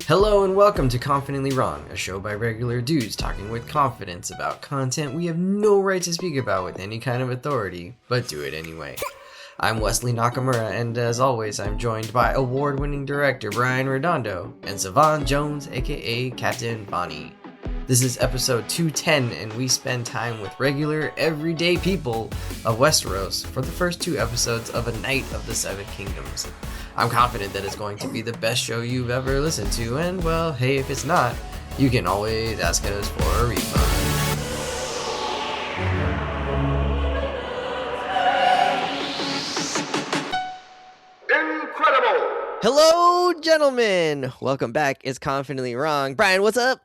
Hello and welcome to Confidently Wrong, a show by regular dudes talking with confidence about content we have no right to speak about with any kind of authority, but do it anyway. I'm Wesley Nakamura, and as always, I'm joined by award-winning director Brian Redondo and Savon Jones, aka Captain Bonnie. This is episode 210, and we spend time with regular, everyday people of Westeros for the first two episodes of A Night of the Seven Kingdoms. I'm confident that it's going to be the best show you've ever listened to, and well, hey, if it's not, you can always ask us for a refund. Incredible! Hello, gentlemen! Welcome back. It's Confidently Wrong. Brian, what's up?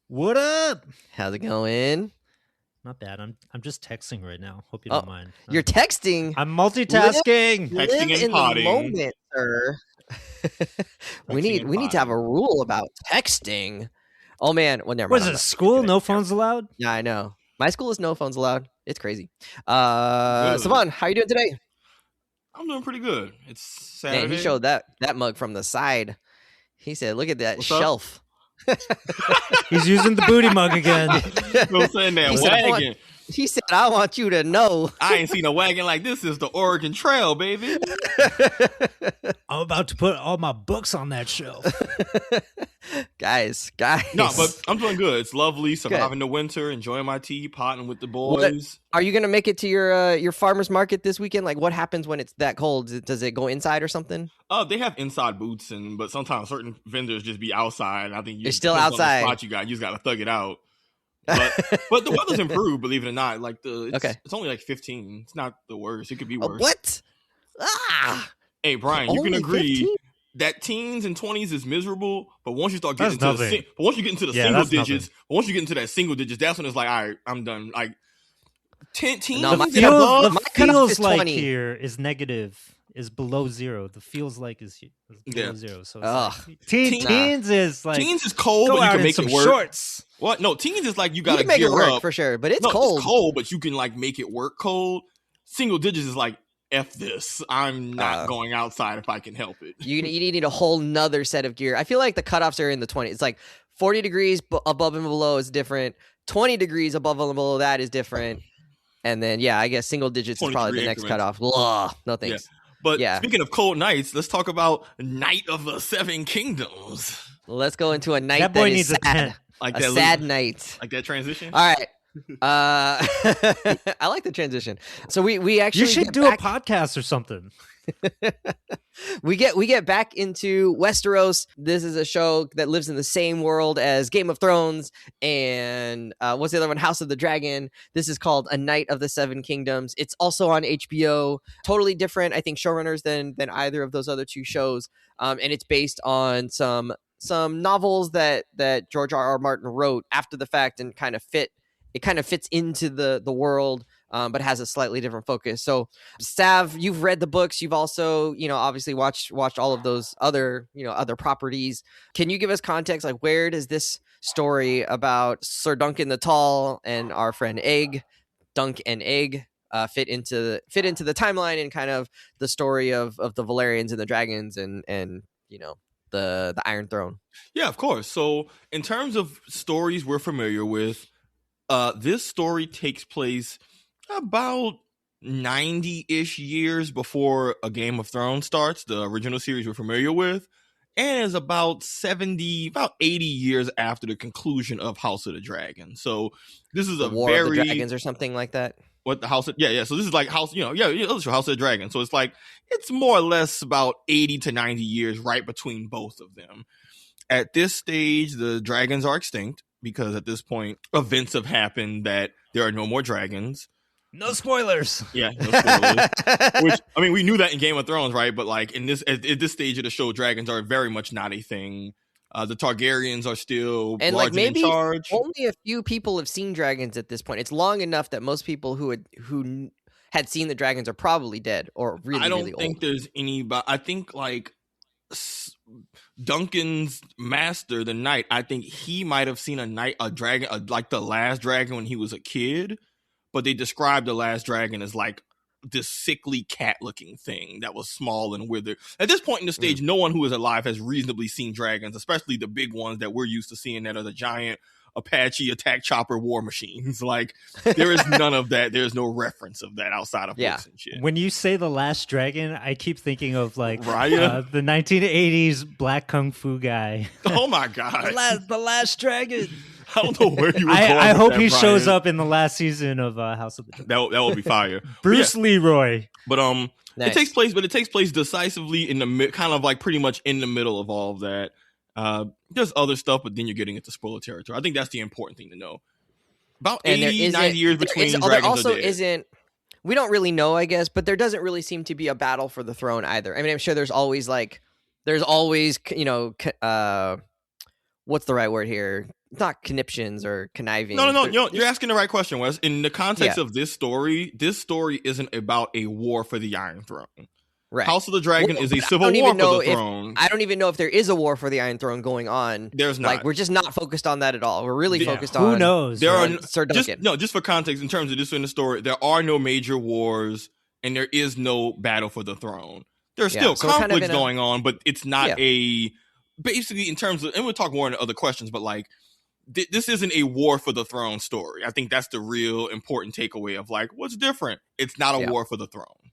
What up? How's it going? Not bad. I'm just texting right now. Hope you don't mind. You're texting? I'm multitasking. Live Texting and in potting. the moment, sir. we need to have a rule about texting. Oh man, well never mind. Was it school? No phones allowed? Yeah, I know. My school is no phones allowed. It's crazy. Savon, how you doing today? I'm doing pretty good. It's Saturday. Man, he showed that mug from the side. He said, "Look at that What's up? shelf." He's using the booty mug again. I'm saying that He said, wagon. He said, "I want you to know." I ain't seen a wagon like this since the Oregon Trail, baby. I'm about to put all my books on that shelf. guys. No, but I'm doing good. It's lovely. Surviving the winter, enjoying my tea, potting with the boys. Are you gonna make it to your farmers market this weekend? Like, what happens when it's that cold? Does it go inside or something? They have inside booths, but sometimes certain vendors just be outside. I think They're still depends on the outside. spot you just got to thug it out. But the weather's improved, believe it or not. Like it's only like 15. It's not the worst. It could be worse. What? Hey, Brian, you can Only agree 15? that teens and 20s is miserable, but once you start getting That's into nothing. once you get into the Yeah, single that's nothing. digits, once you get into that single digits, that's when it's like, all right, I'm done. Like teens No, my and cutoff- above, my cutoff feels is like 20. here is negative, is below zero. The feels like is below Yeah. zero. So Ugh. it's like, teens is like teens is cold, go but you out can in make some it work. shorts. What? No, teens is like you You gotta can make gear it work up for sure, but it's No, cold. It's cold, but you can like make it work cold. Single digits is like F this. I'm not going outside if I can help it. You need a whole nother set of gear. I feel like the cutoffs are in the 20s. It's like 40 degrees above and below is different. 20 degrees above and below that is different. And then, yeah, I guess single digits is probably the next increments. cutoff. Ugh, no thanks. But Yeah. speaking of cold nights, let's talk about Night of the Seven Kingdoms. Let's go into a night That boy is needs a sad. tent. Like A that sad night. like that transition. All right. I like the transition. So we actually You should get do back- a podcast or something. we get back into Westeros. This is a show that lives in the same world as Game of Thrones and what's the other one? House of the Dragon. This is called A Night of the Seven Kingdoms. It's also on HBO. Totally different, I think, showrunners than either of those other two shows. And it's based on some novels that George R.R. Martin wrote after the fact and kind of fits into the world, but has a slightly different focus. So, Sav, you've read the books. You've also, obviously watched all of those other properties. Can you give us context? Like, where does this story about Sir Duncan the Tall and our friend Dunk and Egg, fit into the timeline and kind of the story of the Valyrians and the dragons and the Iron Throne? Yeah, of course. So in terms of stories we're familiar with, this story takes place about 90-ish years before A Game of Thrones starts, the original series we're familiar with, and is about 80 years after the conclusion of House of the Dragon. So this is The War of the Dragons or something like that. What the House of, yeah. So this is like House of the Dragon. So it's more or less about 80 to 90 years right between both of them. At this stage, the dragons are extinct because at this point, events have happened that there are no more dragons. No spoilers. Yeah, no spoilers. Which, I mean, we knew that in Game of Thrones, right? But like at this stage of the show, dragons are very much not a thing. The Targaryens are still And large like maybe in charge. only a few people have seen dragons at this point. It's long enough that most people who had seen the dragons are probably dead or really, I don't really think old. there's anybody. I think like Duncan's master, the knight, I think he might have seen a dragon, like the last dragon when he was a kid. But they described the last dragon as like this sickly cat-looking thing that was small and withered. At this point in the stage, no one who is alive has reasonably seen dragons, especially the big ones that we're used to seeing that are the giant Apache attack chopper war machines. Like, there is none of that. There's no reference of that outside of books and shit. When you say the last dragon, I keep thinking of like Raya? The 1980s black kung fu guy. Oh my god, the last dragon. I don't know where you were going. I with hope that, he Brian. shows up in the last season of House of the Dragon. That would be fire. Bruce Leroy. But Nice. it takes place decisively in the kind of like pretty much in the middle of all of that. There's other stuff, but then you're getting into spoiler territory. I think that's the important thing to know. About 80, 90 years between dragons there also are dead. isn't. We don't really know, I guess, but there doesn't really seem to be a battle for the throne either. I mean, I'm sure there's always you know, what's the right word here? Not conniptions or conniving. No. You're asking the right question, Wes. In the context of this story isn't about a war for the Iron Throne. Right. House of the Dragon is a civil war for the throne. I don't even know if there is a war for the Iron Throne going on. There's not. Like, we're just not focused on that at all. We're really focused on who knows. There are Sir Duncan. just for context in terms of this in the story, there are no major wars and there is no battle for the throne. There's still conflicts going on, but it's not basically in terms of, and we'll talk more in other questions, but like this isn't a war for the throne story. I think that's the real important takeaway of like what's different. It's not a war for the throne.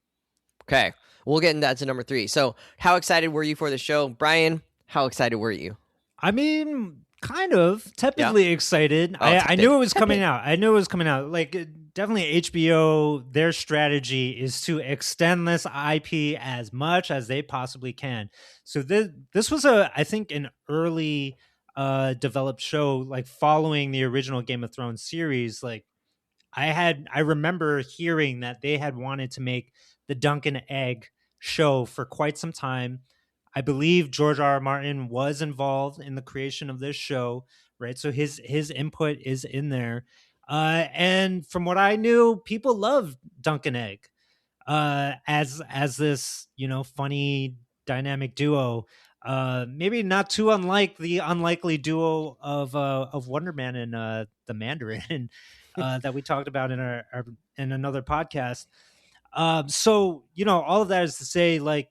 Okay. We'll get into that to number 3. So, how excited were you for the show? Brian, how excited were you? I mean, kind of tepidly excited. I knew it was coming out. Like, definitely HBO, their strategy is to extend this IP as much as they possibly can. So this was I think an early developed show, like following the original Game of Thrones series. Like, I remember hearing that they had wanted to make the Dunk and Egg show for quite some time. I believe George R.R. Martin was involved in the creation of this show, right? So his input is in there. And from what I knew, people love Dunk and Egg as this, you know, funny dynamic duo. Maybe not too unlike the unlikely duo of Wonder Man and the Mandarin that we talked about in another podcast. So, you know, all of that is to say, like,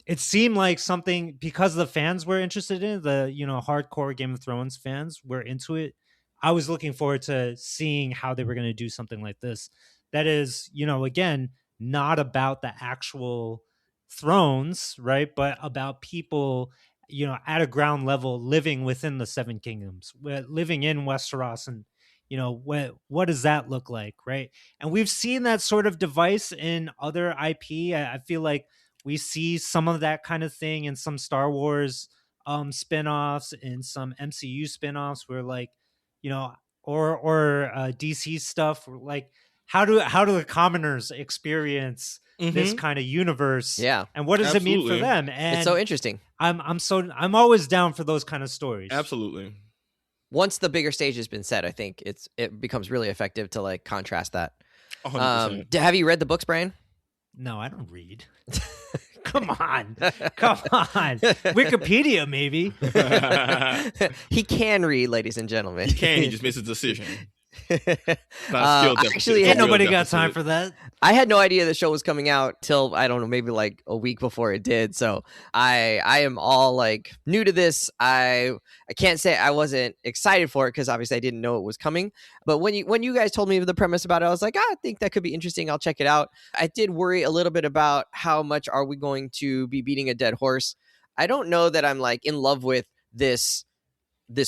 it seemed like something, because the fans were interested in it, the, you know, hardcore Game of Thrones fans were into it. I was looking forward to seeing how they were going to do something like this. That is, you know, again, not about the actual thrones, right? But about people, you know, at a ground level living within the Seven Kingdoms, living in Westeros, and, you know, what does that look like, right? And we've seen that sort of device in other IP. I feel like we see some of that kind of thing in some Star Wars spin-offs, in some MCU spin-offs, where, like, you know, or DC stuff, like how do the commoners experience this kind of universe? Yeah. And what does it mean for them? And it's so interesting. I'm always down for those kind of stories. Absolutely. Once the bigger stage has been set, I think it becomes really effective to like contrast that. 100%. Have you read the books, Brian? No, I don't read. Come on. Wikipedia, maybe. He can read, ladies and gentlemen. He can. He just misses a decision. Actually, ain't nobody got time for that. I had no idea the show was coming out till, I don't know, maybe like a week before it did. So I am all like new to this. I can't say I wasn't excited for it because obviously I didn't know it was coming. But when you guys told me the premise about it, I was like, I think that could be interesting. I'll check it out. I did worry a little bit about how much are we going to be beating a dead horse. I don't know that I'm like in love with this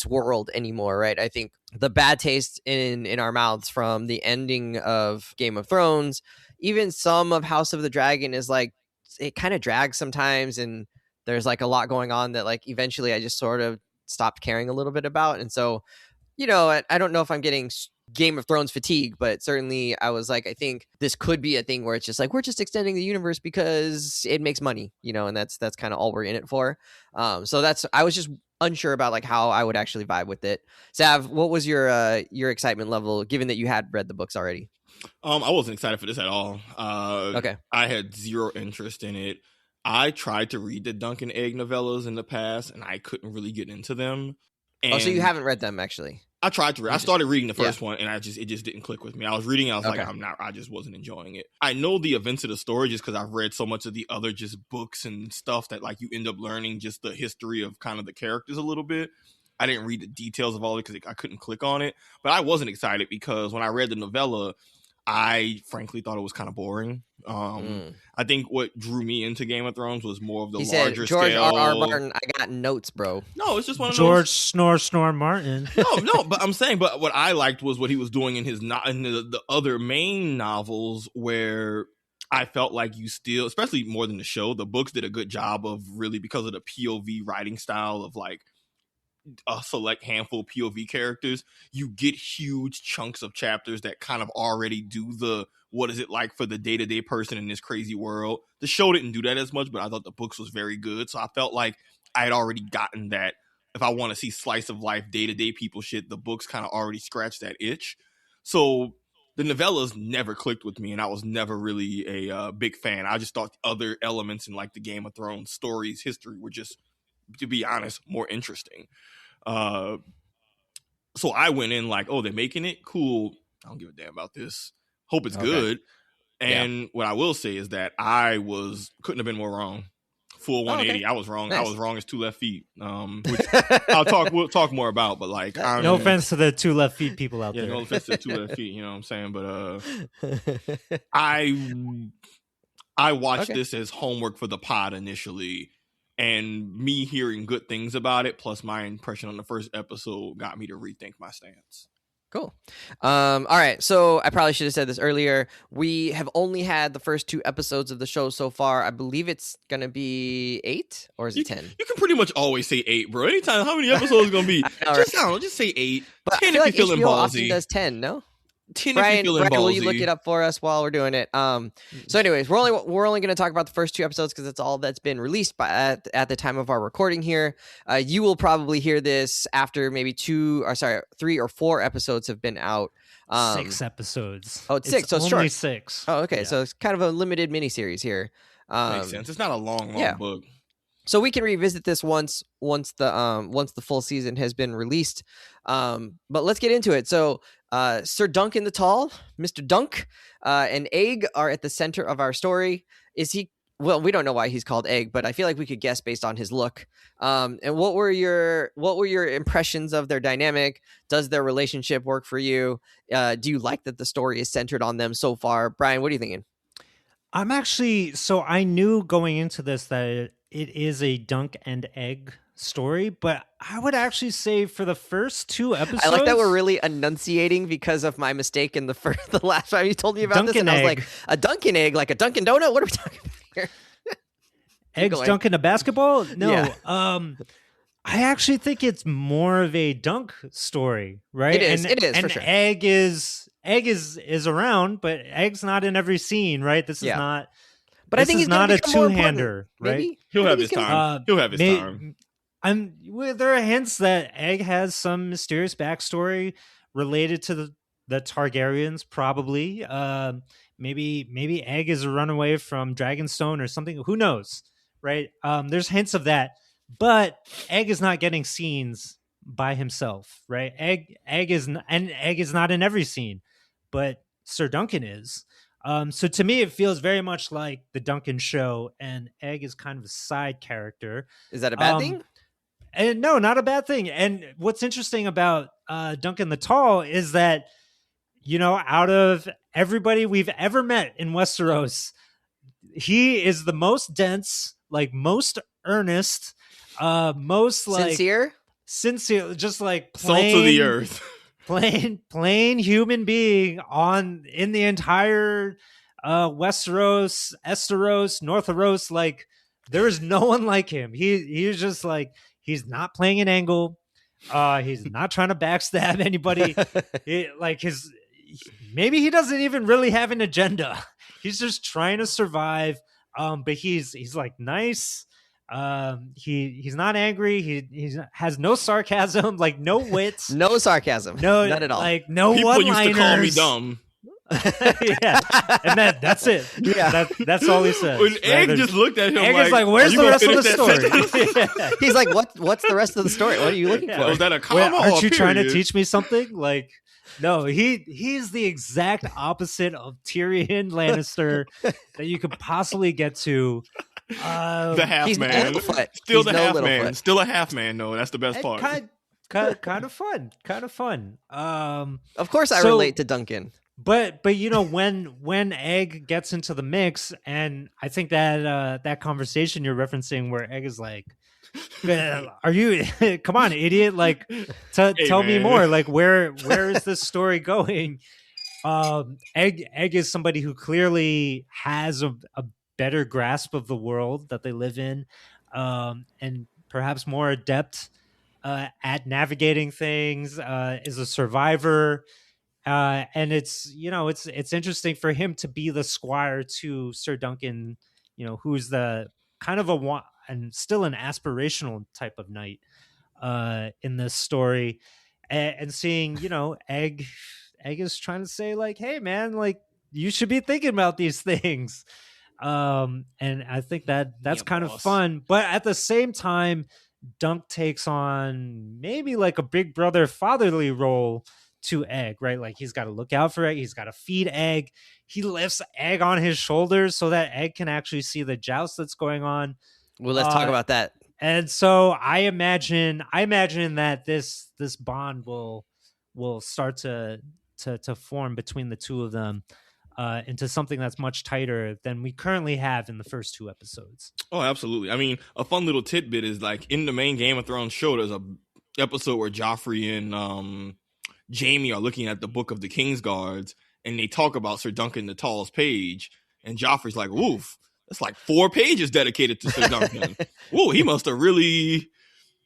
world anymore, right? I think the bad taste in our mouths from the ending of Game of Thrones, even some of House of the Dragon, is like, it kind of drags sometimes, and there's like a lot going on that like eventually I just sort of stopped caring a little bit about. And so, you know, I don't know if I'm getting Game of Thrones fatigue, but certainly I was like, I think this could be a thing where it's just like, we're just extending the universe because it makes money, you know, and that's kind of all we're in it for. So I was just unsure about like how I would actually vibe with it. Sav, what was your excitement level, given that you had read the books already? I wasn't excited for this at all. Okay. I had zero interest in it. I tried to read the Dunk and Egg novellas in the past, and I couldn't really get into them. And so you haven't read them, actually? I tried to read. I started reading the first one, and it just didn't click with me. I was reading, I was like, I just wasn't enjoying it. I know the events of the story just because I've read so much of the other just books and stuff that like you end up learning just the history of kind of the characters a little bit. I didn't read the details of all of it because I couldn't click on it. But I wasn't excited because when I read the novella, I frankly thought it was kind of boring. I think what drew me into Game of Thrones was more of the larger George scale. R.R. Martin, I got notes, bro. No, it's just one of George those. Snore Martin. No, but I'm saying, but what I liked was what he was doing in his in the other main novels, where I felt like you still, especially more than the show, the books did a good job of really, because of the POV writing style of like a select handful of POV characters, you get huge chunks of chapters that kind of already do the what is it like for the day-to-day person in this crazy world. The show didn't do that as much, but I thought the books was very good. So I felt like I had already gotten that. If I want to see slice of life, day-to-day people shit, the books kind of already scratched that itch. So the novellas never clicked with me, and I was never really a big fan. I just thought other elements in like the Game of Thrones stories, history were just, to be honest, more interesting. So I went in like, oh, they're making it? Cool. I don't give a damn about this. Hope it's good. And what I will say is that I couldn't have been more wrong. Full 180. I was wrong. Nice. I was wrong as 2 left feet. Which we'll talk more about, but like, no offense to the 2 left feet people out there. No offense to the 2 left feet, you know what I'm saying? But I watched this as homework for the pod initially. And me hearing good things about it, plus my impression on the first episode, got me to rethink my stance. Cool. All right. So I probably should have said this earlier. We have only had the first 2 episodes of the show so far. I believe it's going to be 8, or is it 10? You can pretty much always say 8, bro. Anytime, how many episodes is going to be? Just say 8. But 10 I feel like if you're feeling HBO ballsy. often does 10, no? 10 Brian, if you're feeling Brian, ballsy. will you look it up for us while we're doing it? So anyways, we're only going to talk about the first 2 episodes because it's all that's been released at the time of our recording here. You will probably hear this after maybe 3 or 4 episodes have been out. 6 episodes. Oh, it's 6, so it's only short. 6. Oh, okay. Yeah. So it's kind of a limited miniseries here. Makes sense. It's not a long book. So we can revisit this once the full season has been released. But let's get into it. So Sir Duncan the Tall, Mr. Dunk, and Egg are at the center of our story. Is he? Well, we don't know why he's called Egg, but I feel like we could guess based on his look. And what were your impressions of their dynamic? Does their relationship work for you? Do you like that the story is centered on them so far? Brian, what are you thinking? I'm actually, so I knew going into this that it is a Dunk and Egg story, but I would actually say for the first 2 episodes, I like that we're really enunciating because of my mistake in the last time you told me about Dunkin' this, and egg. I was like, a Dunkin' egg, like a Dunkin' Donut. What are we talking about here? Eggs dunking a basketball? No. Yeah. I actually think it's more of a Dunk story, right? It is. It is and for sure. Egg is around, but Egg's not in every scene, right? This is not. But I think he's not a 2-hander, right? Maybe? He'll have his time. He'll have his time. There are hints that Egg has some mysterious backstory related to the Targaryens, probably. Maybe Egg is a runaway from Dragonstone or something. Who knows, right? There's hints of that, but Egg is not getting scenes by himself, right? Egg is not in every scene, but Sir Duncan is. So to me, it feels very much like the Duncan show, and Egg is kind of a side character. Is that a bad thing? And no, not a bad thing. And what's interesting about Duncan the Tall is that, out of everybody we've ever met in Westeros, he is the most dense, like most earnest, most like sincere, just like plain, salt of the earth. plain human being in the entire Westeros, Esteros, Northeros. Like, there is no one like him. He's just like, he's not playing an angle. He's not trying to backstab anybody. Maybe he doesn't even really have an agenda. He's just trying to survive. But he's like nice. He's not angry. He has no sarcasm, like no wits, no sarcasm, no, not at all. Like no People one-liners. used to call me dumb. Yeah, and that's it. Yeah. That's all he says. When Egg just looked at him, Egg is like, "Where's the rest of the story?" He's like, "What's the rest of the story? What are you looking for?" Was that a comma? Aren't you trying to period? teach me something? Like, no, he's the exact opposite of Tyrion Lannister that you could possibly get to. The half he's man, no Littlefoot. still He's the no half Littlefoot. man, still a half man. No, that's the best part. Kind of fun. Of course, I relate to Duncan. But when Egg gets into the mix, and I think that that conversation you're referencing where Egg is like, "Are you? Come on, idiot! Like, tell me more. Like, where is this story going?" Egg is somebody who clearly has a better grasp of the world that they live in, and perhaps more adept at navigating things. Is a survivor. And it's interesting for him to be the squire to Sir Duncan, who's the kind of and still an aspirational type of knight in this story, and seeing Egg is trying to say like, hey man, like you should be thinking about these things, and I think that's kind of fun, but at the same time, Dunk takes on maybe like a big brother fatherly role to Egg, right? Like he's got to look out for Egg. He's got to feed Egg. He lifts Egg on his shoulders so that Egg can actually see the joust that's going on. Well, let's talk about that. And so I imagine that this bond will start to form between the two of them into something that's much tighter than we currently have in the first 2 episodes. Oh, absolutely. I mean, a fun little tidbit is like in the main Game of Thrones show, there's a episode where Joffrey and Jamie are looking at the Book of the King's Guards, and they talk about Sir Duncan the Tallest Page, and Joffrey's like, "Oof, that's like 4 pages dedicated to Sir Duncan. Ooh, he must have really,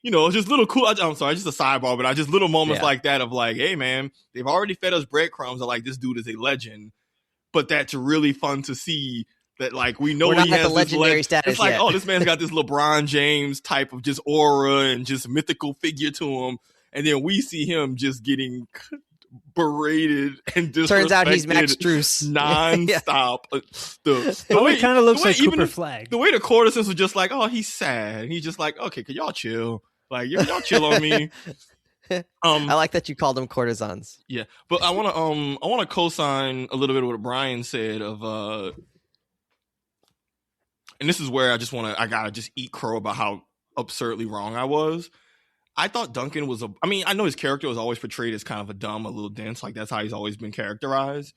just little cool." I'm sorry, just a sidebar, but just little moments like that of like, hey man, they've already fed us breadcrumbs of like this dude is a legend, but that's really fun to see. That like we know he has the legendary status. It's like, yet. Oh, this man's got this LeBron James type of just aura and just mythical figure to him. And then we see him just getting berated and disrespected. Turns out he's Max Struess. Nonstop. He kind of looks like Cooper Flag. The way the courtesans were just like, oh, he's sad. And he's just like, okay, can y'all chill? Like, y'all chill on me. I like that you called them courtesans. Yeah, but I want to co-sign a little bit of what Brian said of and this is where I gotta just eat crow about how absurdly wrong I was. I thought Duncan was I know his character was always portrayed as kind of a little dense, like that's how he's always been characterized.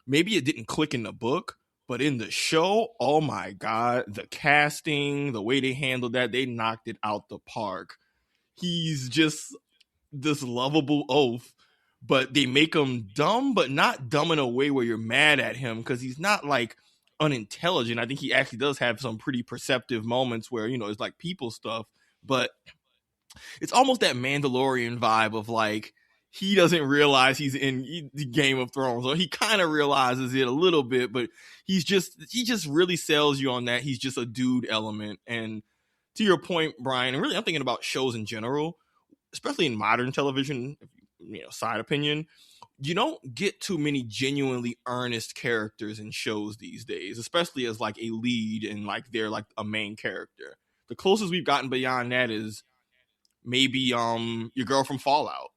Maybe it didn't click in the book, but in the show, oh my God, the casting, the way they handled that, they knocked it out the park. He's just this lovable oaf, but they make him dumb, but not dumb in a way where you're mad at him, because he's not like unintelligent. I think he actually does have some pretty perceptive moments where, it's like people stuff, but it's almost that Mandalorian vibe of like, he doesn't realize he's in the Game of Thrones, or he kind of realizes it a little bit, but he just really sells you on that. He's just a dude element. And to your point, Brian, and really I'm thinking about shows in general, especially in modern television, side opinion, you don't get too many genuinely earnest characters in shows these days, especially as like a lead and like they're like a main character. The closest we've gotten beyond that is maybe your girl from Fallout,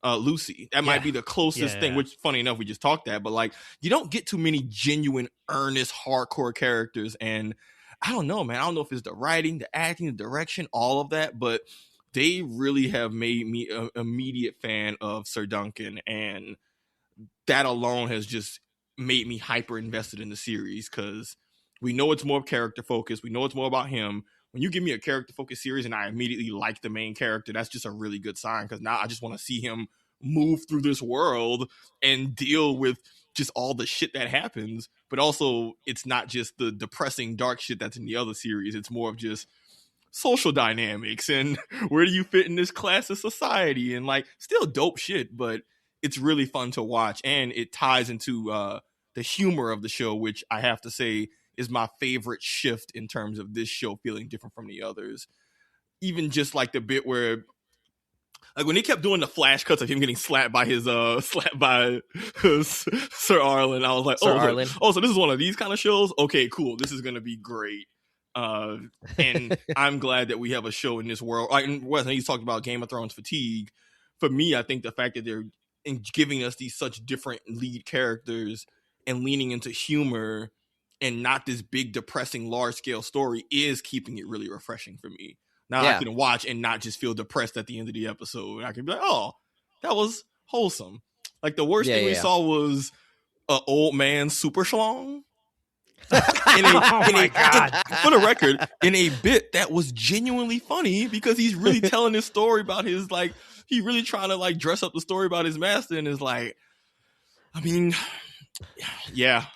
Lucy. That might be the closest thing, which funny enough, we just talked that, but like you don't get too many genuine, earnest, hardcore characters. And I don't know, man. I don't know if it's the writing, the acting, the direction, all of that, but they really have made me an immediate fan of Sir Duncan, and that alone has just made me hyper invested in the series, because we know it's more character focused. We know it's more about him. When you give me a character focused series and I immediately like the main character, that's just a really good sign, because now I just want to see him move through this world and deal with just all the shit that happens. But also, it's not just the depressing, dark shit that's in the other series. It's more of just social dynamics and where do you fit in this class of society, and like still dope shit, but it's really fun to watch, and it ties into the humor of the show, which I have to say is my favorite shift in terms of this show feeling different from the others. Even just like the bit where Like when they kept doing the flash cuts of him getting slapped by Sir Arlen, I was like, so this is one of these kind of shows. Okay, cool. This is gonna be great. And I'm glad that we have a show in this world. Like Wesley, he's talked about Game of Thrones fatigue. For me, I think the fact that they're giving us these such different lead characters and leaning into humor and not this big, depressing, large-scale story is keeping it really refreshing for me. Now I can watch and not just feel depressed at the end of the episode. I can be like, oh, that was wholesome. Like the worst thing we saw was an old man super schlong. For the record, in a bit that was genuinely funny because he's really telling his story about his, like, he really trying to like dress up the story about his master and is like, I mean, yeah,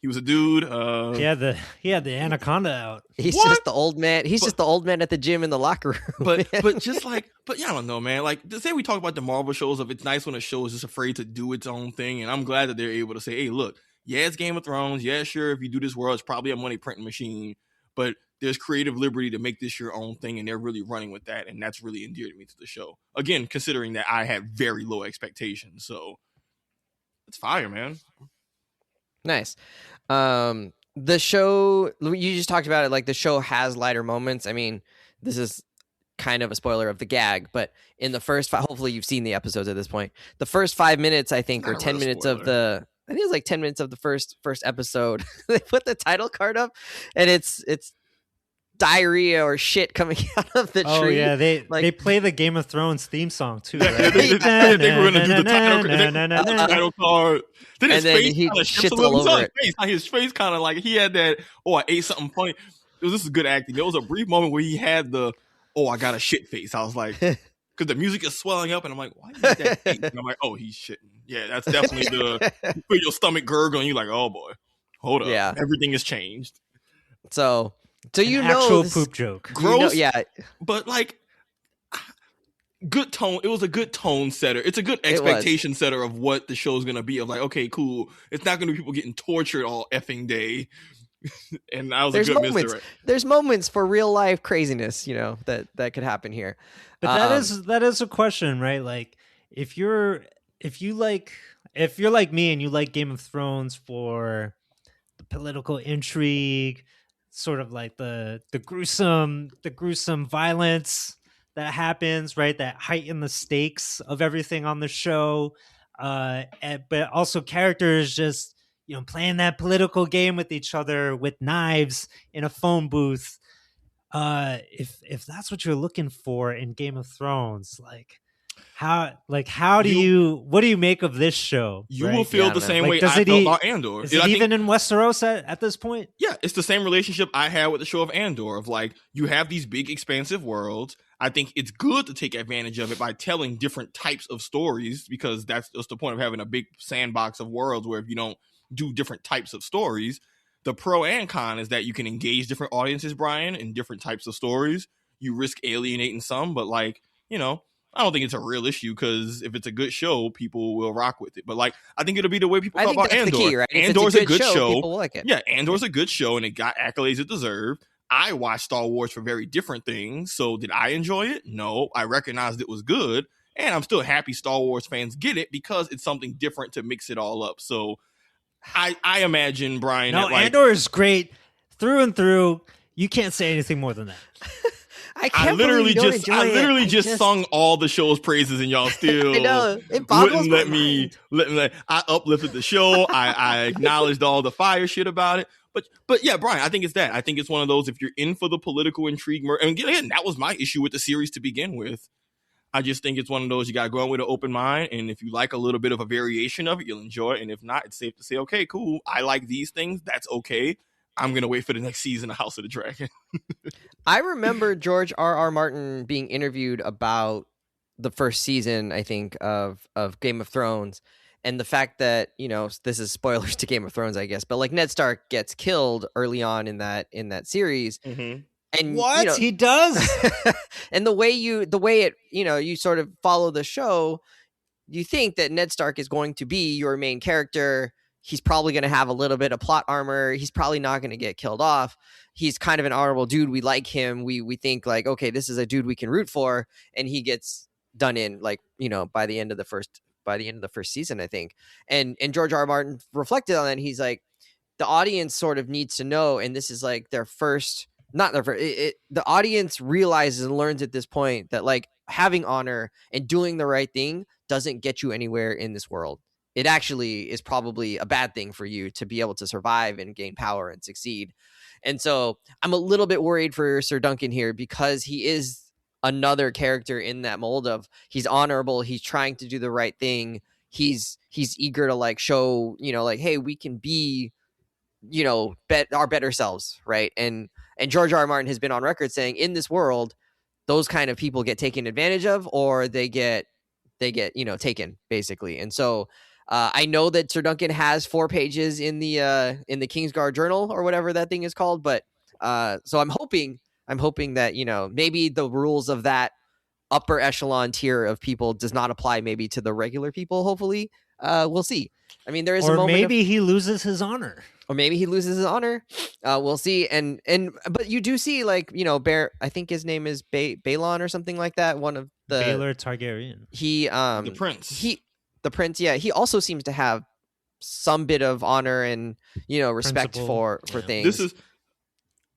he was a dude. He had the anaconda out. He's just the old man. He's just the old man at the gym in the locker room. But yeah, I don't know, man. Like, say we talk about the Marvel shows of it's nice when a show is just afraid to do its own thing, and I'm glad that they're able to say, hey, look, yeah, it's Game of Thrones. Yeah, sure, if you do this world, it's probably a money printing machine, but there's creative liberty to make this your own thing, and they're really running with that, and that's really endeared me to the show. Again, considering that I had very low expectations, so it's fire, man. Nice. The show, you just talked about it, like the show has lighter moments. I mean, this is kind of a spoiler of the gag, but in the first hopefully you've seen the episodes at this point. The first 5 minutes, I think, or 10 minutes of the, I think it's like 10 minutes of the first episode. They put the title card up, and it's diarrhea or shit coming out of the tree. Oh yeah, they play the Game of Thrones theme song too. Right? they were gonna do the title card. Then his face he shits all over it. His face kind of like he had that. Oh, I ate something funny. This is good acting. There was a brief moment where he had the, oh, I got a shit face. I was like, because the music is swelling up, and I'm like, why is that face? And I'm like, oh, he's shitting. Yeah, that's definitely you feel your stomach gurgling. You're like, oh boy, hold up. Yeah, everything has changed. So you know, actual poop joke. Gross, yeah, but like good tone. It was a good tone setter. It's a good expectation setter of what the show's gonna be. Of like, okay, cool. It's not gonna be people getting tortured all effing day. And I was a good misdirect. There's moments for real life craziness, you know, that could happen here. But that is a question, right? Like if you're like me and you like Game of Thrones for the political intrigue, sort of like the gruesome violence that happens, right? That heighten the stakes of everything on the show. But also characters just, you know, playing that political game with each other with knives in a phone booth. If that's what you're looking for in Game of Thrones, what do you make of this show? You will feel the same way I felt about Andor. Is it even in Westeros at this point? Yeah, it's the same relationship I had with the show of Andor of like, you have these big expansive worlds. I think it's good to take advantage of it by telling different types of stories, because that's the point of having a big sandbox of worlds where if you don't do different types of stories, the pro and con is that you can engage different audiences, Brian, in different types of stories. You risk alienating some, but like, you know, I don't think it's a real issue because if it's a good show, people will rock with it. But like, I think it'll be the way people talk about Andor. Key, right? Andor's a good show. People will like it. Yeah, Andor's a good show, and it got accolades it deserved. I watched Star Wars for very different things. So did I enjoy it? No, I recognized it was good, and I'm still happy Star Wars fans get it because it's something different to mix it all up. So I imagine, Brian. No, Andor is great through and through. You can't say anything more than that. I literally just sung all the show's praises, and y'all still I know. It wouldn't let me. I uplifted the show. I acknowledged all the fire shit about it. But yeah, Brian, I think it's that. I think it's one of those, if you're in for the political intrigue, and again, that was my issue with the series to begin with. I just think it's one of those, you got to go in with an open mind, and if you like a little bit of a variation of it, you'll enjoy it, and if not, it's safe to say, okay, cool, I like these things, that's okay. I'm going to wait for the next season of House of the Dragon. I remember George R.R. Martin being interviewed about the first season, I think, of Game of Thrones, and the fact that, you know, this is spoilers to Game of Thrones, I guess, but like Ned Stark gets killed early on in that series. Mm-hmm. And what? You know, he does? And the way it, you know, you sort of follow the show, you think that Ned Stark is going to be your main character. He's probably going to have a little bit of plot armor. He's probably not going to get killed off. He's kind of an honorable dude. We like him. We think like, okay, this is a dude we can root for. And he gets done in, like, by the end of the first season, I think. And George R. R. Martin reflected on that. And he's like, the audience sort of needs to know, and this is like their first, not their first, the audience realizes and learns at this point that like having honor and doing the right thing doesn't get you anywhere in this world. It actually is probably a bad thing for you to be able to survive and gain power and succeed. And so I'm a little bit worried for Sir Duncan here, because he is another character in that mold of, he's honorable, he's trying to do the right thing, he's eager to like show, like, hey, we can be, bet our better selves, right? And George R. R. Martin has been on record saying, in this world, those kind of people get taken advantage of, or they get taken, basically. And so I know that Sir Duncan has 4 pages in the Kingsguard Journal, or whatever that thing is called, but so I'm hoping that maybe the rules of that upper echelon tier of people does not apply maybe to the regular people. Hopefully, we'll see. I mean, there is a moment, maybe he loses his honor. Or maybe he loses his honor. We'll see. And but you do see, like, Bear. I think his name is Balon or something like that. One of the Baelor Targaryen. He the prince. The prince. Yeah, he also seems to have some bit of honor and respect for things.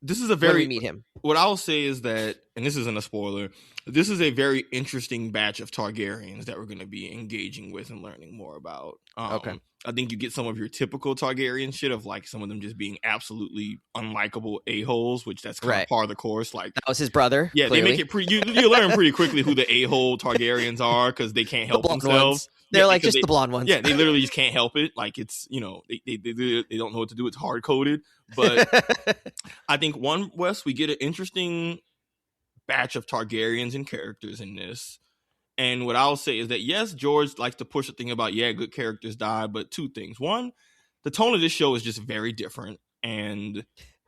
This is a very, when we meet him. What I'll say is that, and this isn't a spoiler, this is a very interesting batch of Targaryens that we're going to be engaging with and learning more about. Okay. I think you get some of your typical Targaryen shit of like some of them just being absolutely unlikable a-holes, which that's kind of part of the course. Like, that was his brother. Yeah, clearly. They make it pretty. You learn pretty quickly who the a-hole Targaryens are, because they can't help themselves. They're like just the blonde ones. Yeah, they literally just can't help it. Like, it's, they don't know what to do. It's hard coded. But I think Wes, we get an interesting batch of Targaryens and characters in this. And what I'll say is that, yes, George likes to push the thing about, good characters die, but 2 things. One, the tone of this show is just very different, and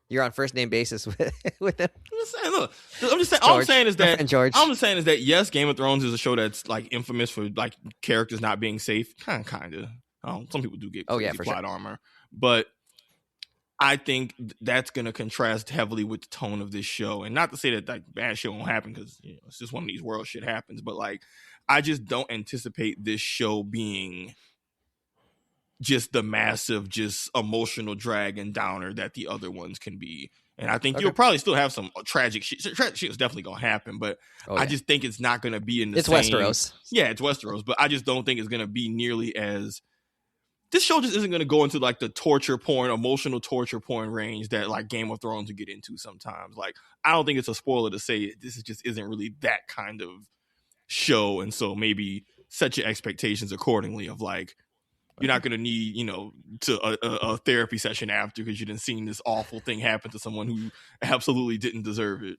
you're on first name basis with him. I'm just saying, look, all I'm saying is that, yes, Game of Thrones is a show that's like infamous for like characters not being safe. Kind of. Some people do get plot armor, but I think that's going to contrast heavily with the tone of this show. And not to say that like bad shit won't happen, because it's just one of these world shit happens. But like, I just don't anticipate this show being just the massive, just emotional drag and downer that the other ones can be. And I think you'll probably still have some tragic shit. Tragic shit is definitely going to happen, but I just think it's not going to be in the same... It's Westeros. Yeah, it's Westeros, but I just don't think it's going to be nearly as... This show just isn't going to go into like the emotional torture porn range that like Game of Thrones would get into sometimes. Like, I don't think it's a spoiler to say this just isn't really that kind of show. And so maybe set your expectations accordingly of like, you're not going to need, a therapy session after because you didn't seen this awful thing happen to someone who absolutely didn't deserve it.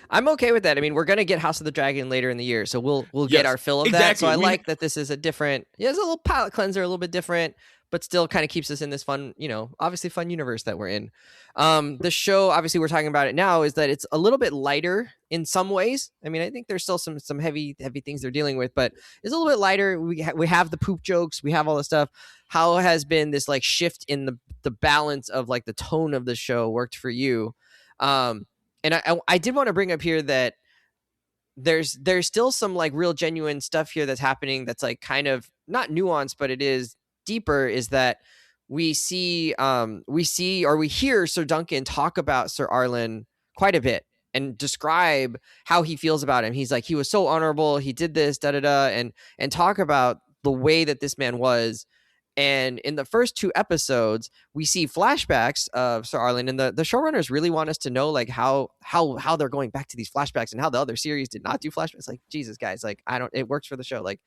I'm okay with that. I mean, we're going to get House of the Dragon later in the year, so we'll get our fill of that. So I like that this is a different, it's a little palate cleanser, a little bit different, but still kind of keeps us in this fun, obviously fun universe that we're in. The show, obviously we're talking about it now, is that it's a little bit lighter in some ways. I mean, I think there's still some heavy things they're dealing with, but it's a little bit lighter. We have the poop jokes, we have all this stuff. How has been this like shift in the balance of like the tone of the show worked for you? And I did want to bring up here that there's still some like real genuine stuff here that's happening that's like kind of not nuanced, but it is deeper, is that we hear Sir Duncan talk about Sir Arlen quite a bit and describe how he feels about him. He's like, he was so honorable, he did this, and talk about the way that this man was. And in the first 2 episodes, we see flashbacks of Sir Arlen, and the showrunners really want us to know like how they're going back to these flashbacks and how the other series did not do flashbacks. Like, Jesus, guys, like it works for the show. Like,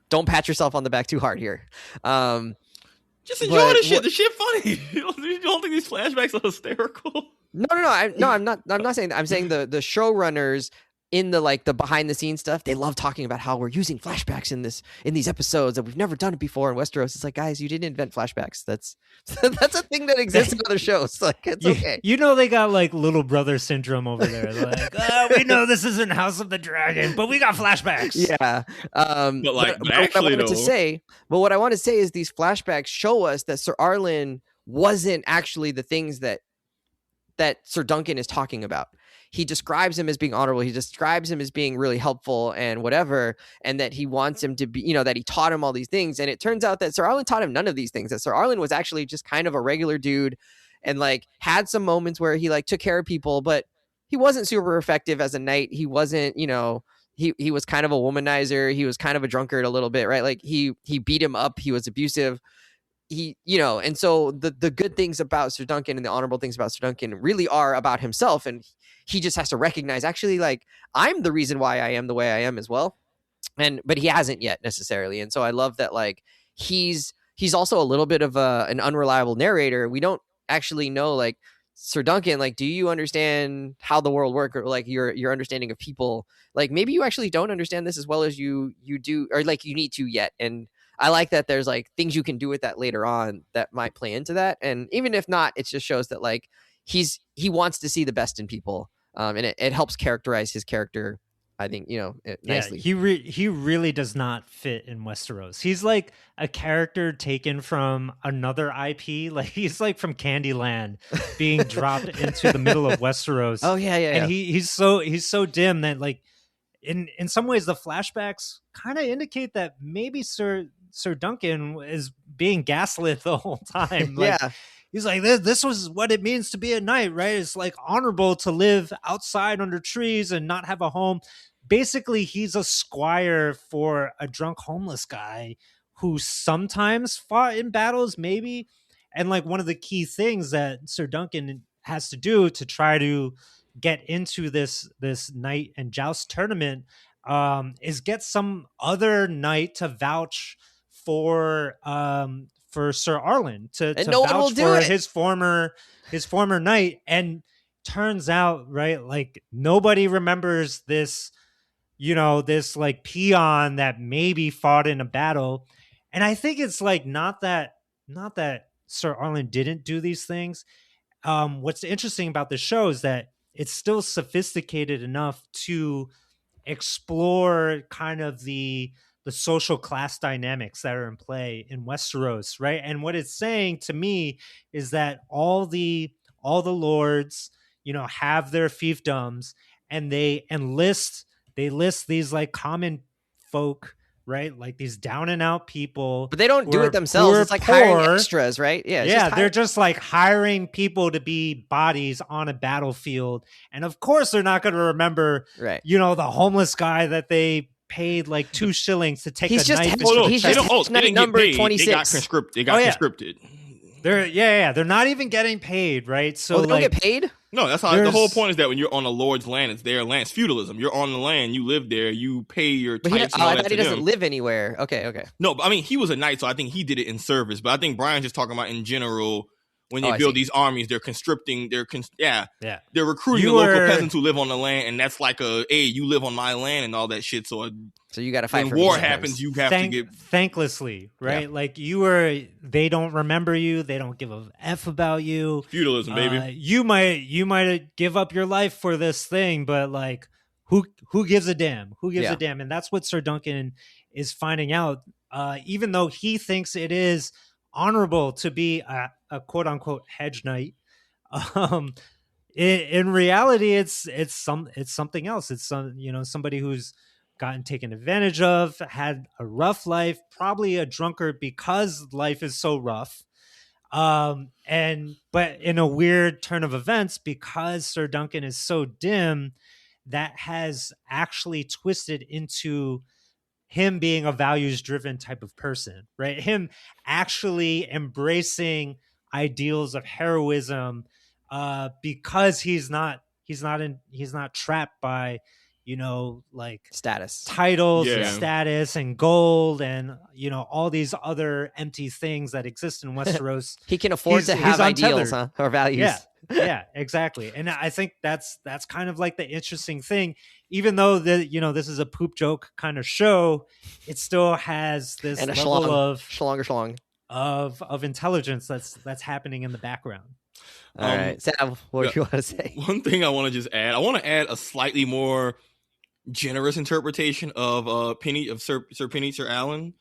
don't pat yourself on the back too hard here. Just enjoy the shit. The shit funny. You don't think these flashbacks are hysterical? No. I'm not saying that. I'm saying the showrunners in the behind the scenes stuff, they love talking about how we're using flashbacks in these episodes that we've never done it before in Westeros. It's like, guys, you didn't invent flashbacks. That's a thing that exists in other shows. Like, it's okay. They got like little brother syndrome over there. Like, we know this isn't House of the Dragon, but we got flashbacks. Yeah. But what I want to say is these flashbacks show us that Sir Arlen wasn't actually the things that Sir Duncan is talking about. he describes him as being honorable. He describes him as being really helpful and whatever, and that he wants him to be, you know, that he taught him all these things. And it turns out that Sir Arlen taught him none of these things, that Sir Arlen was actually just kind of a regular dude and like had some moments where he like took care of people, but he wasn't super effective as a knight. He wasn't, you know, he was kind of a womanizer. He was kind of a drunkard a little bit, right? Like he beat him up. He was abusive. He, you know, and so the good things about Sir Duncan and the honorable things about Sir Duncan really are about himself. And he just has to recognize, actually, like, I'm the reason why I am the way I am as well. But he hasn't yet necessarily. And so I love that, like, he's also a little bit of an unreliable narrator. We don't actually know, like, Sir Duncan, like, do you understand how the world works, or like your understanding of people? Like, maybe you actually don't understand this as well as you do, or like you need to yet. And I like that there's like things you can do with that later on that might play into that. And even if not, it just shows that like he wants to see the best in people. And it helps characterize his character, I think, you know, nicely. Yeah, he really does not fit in Westeros. He's like a character taken from another IP. Like he's like from Candyland being dropped into the middle of Westeros. Oh yeah. And he's so dim that like in some ways the flashbacks kind of indicate that maybe Sir Duncan is being gaslit the whole time. Like, yeah. He's like, this was what it means to be a knight, right? It's like honorable to live outside under trees and not have a home. Basically, he's a squire for a drunk homeless guy who sometimes fought in battles, maybe. And like one of the key things that Sir Duncan has to do to try to get into this knight and joust tournament is get some other knight to vouch for Sir Arlen to no vouch for his former knight. And turns out, right, like nobody remembers this, you know, this like peon that maybe fought in a battle. And I think it's like not that Sir Arlen didn't do these things. What's interesting about the show is that it's still sophisticated enough to explore kind of the social class dynamics that are in play in Westeros, right? And what it's saying to me is that all the lords, you know, have their fiefdoms, and they list these like common folk, right? Like these down and out people. But they don't do it themselves. It's like hiring extras, right? Yeah, they're just like hiring people to be bodies on a battlefield. And of course they're not going to remember, right, you know, the homeless guy that they paid like 2 shillings to take he's a knife. He's just they didn't number get paid. 26. They got conscripted. They got conscripted. They're not even getting paid, right? So they don't get paid? No, that's how the whole point is that when you're on a lord's land, it's their land. It's feudalism. You're on the land, you live there, you pay your tithes. I thought he doesn't live anywhere. Okay. No, but I mean, he was a knight, so I think he did it in service. But I think Brian's just talking about in general. When they build these armies, they're conscripting. They're recruiting the local peasants who live on the land, and that's like hey, you live on my land and all that shit. So you got to fight. When war happens, you have to get thanklessly, right? Yeah. Like they don't remember you. They don't give a f about you. Feudalism, baby. You might give up your life for this thing, but like, who gives a damn? Who gives a damn? And that's what Sir Duncan is finding out. Even though he thinks it is honorable to be a quote unquote hedge knight, in reality, it's something else. It's somebody who's gotten taken advantage of, had a rough life, probably a drunkard because life is so rough. But in a weird turn of events, because Sir Duncan is so dim, that has actually twisted into him being a values-driven type of person, right? Him actually embracing ideals of heroism, because he's not trapped by, like status, titles, and status, and gold, and all these other empty things that exist in Westeros. He can afford to have ideals, or values. Yeah, exactly. And I think that's kind of like the interesting thing. Even though this is a poop joke kind of show, it still has this level of intelligence that's happening in the background. All right, Sam, what do you want to say? One thing I want to just add, I want to add a slightly more generous interpretation of Sir Alan.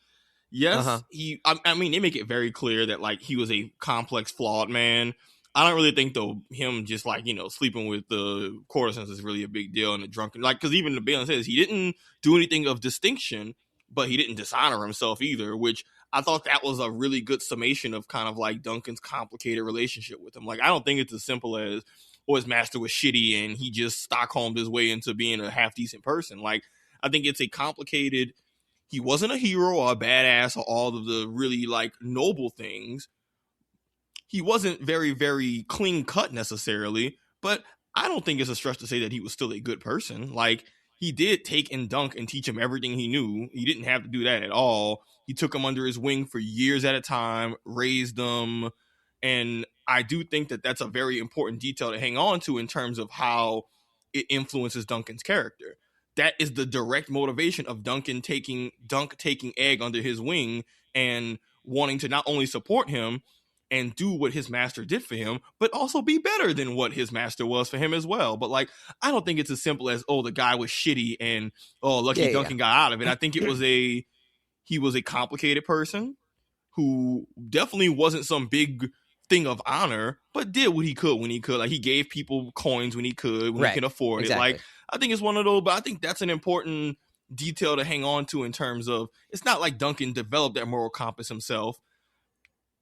Yes, I mean, they make it very clear that like he was a complex, flawed man. I don't really think though him just like, sleeping with the courtesans is really a big deal in the drunken, like, because even the Balin says he didn't do anything of distinction, but he didn't dishonor himself either, which I thought that was a really good summation of kind of like Duncan's complicated relationship with him. Like, I don't think it's as simple as, his master was shitty and he just Stockholmed his way into being a half decent person. Like, I think it's a complicated, he wasn't a hero or a badass or all of the really like noble things. He wasn't very, very clean cut necessarily, but I don't think it's a stretch to say that he was still a good person. Like, he did take in Dunk and teach him everything he knew. He didn't have to do that at all. He took him under his wing for years at a time, raised them. And I do think that that's a very important detail to hang on to in terms of how it influences Duncan's character. That is the direct motivation of Dunk taking Egg under his wing and wanting to not only support him and do what his master did for him, but also be better than what his master was for him as well. But like, I don't think it's as simple as, the guy was shitty and lucky Duncan got out of it. I think he was a complicated person who definitely wasn't some big thing of honor, but did what he could when he could. Like, he gave people coins when he could, when he can afford it. Like, I think it's one of those, but I think that's an important detail to hang on to in terms of, it's not like Duncan developed that moral compass himself.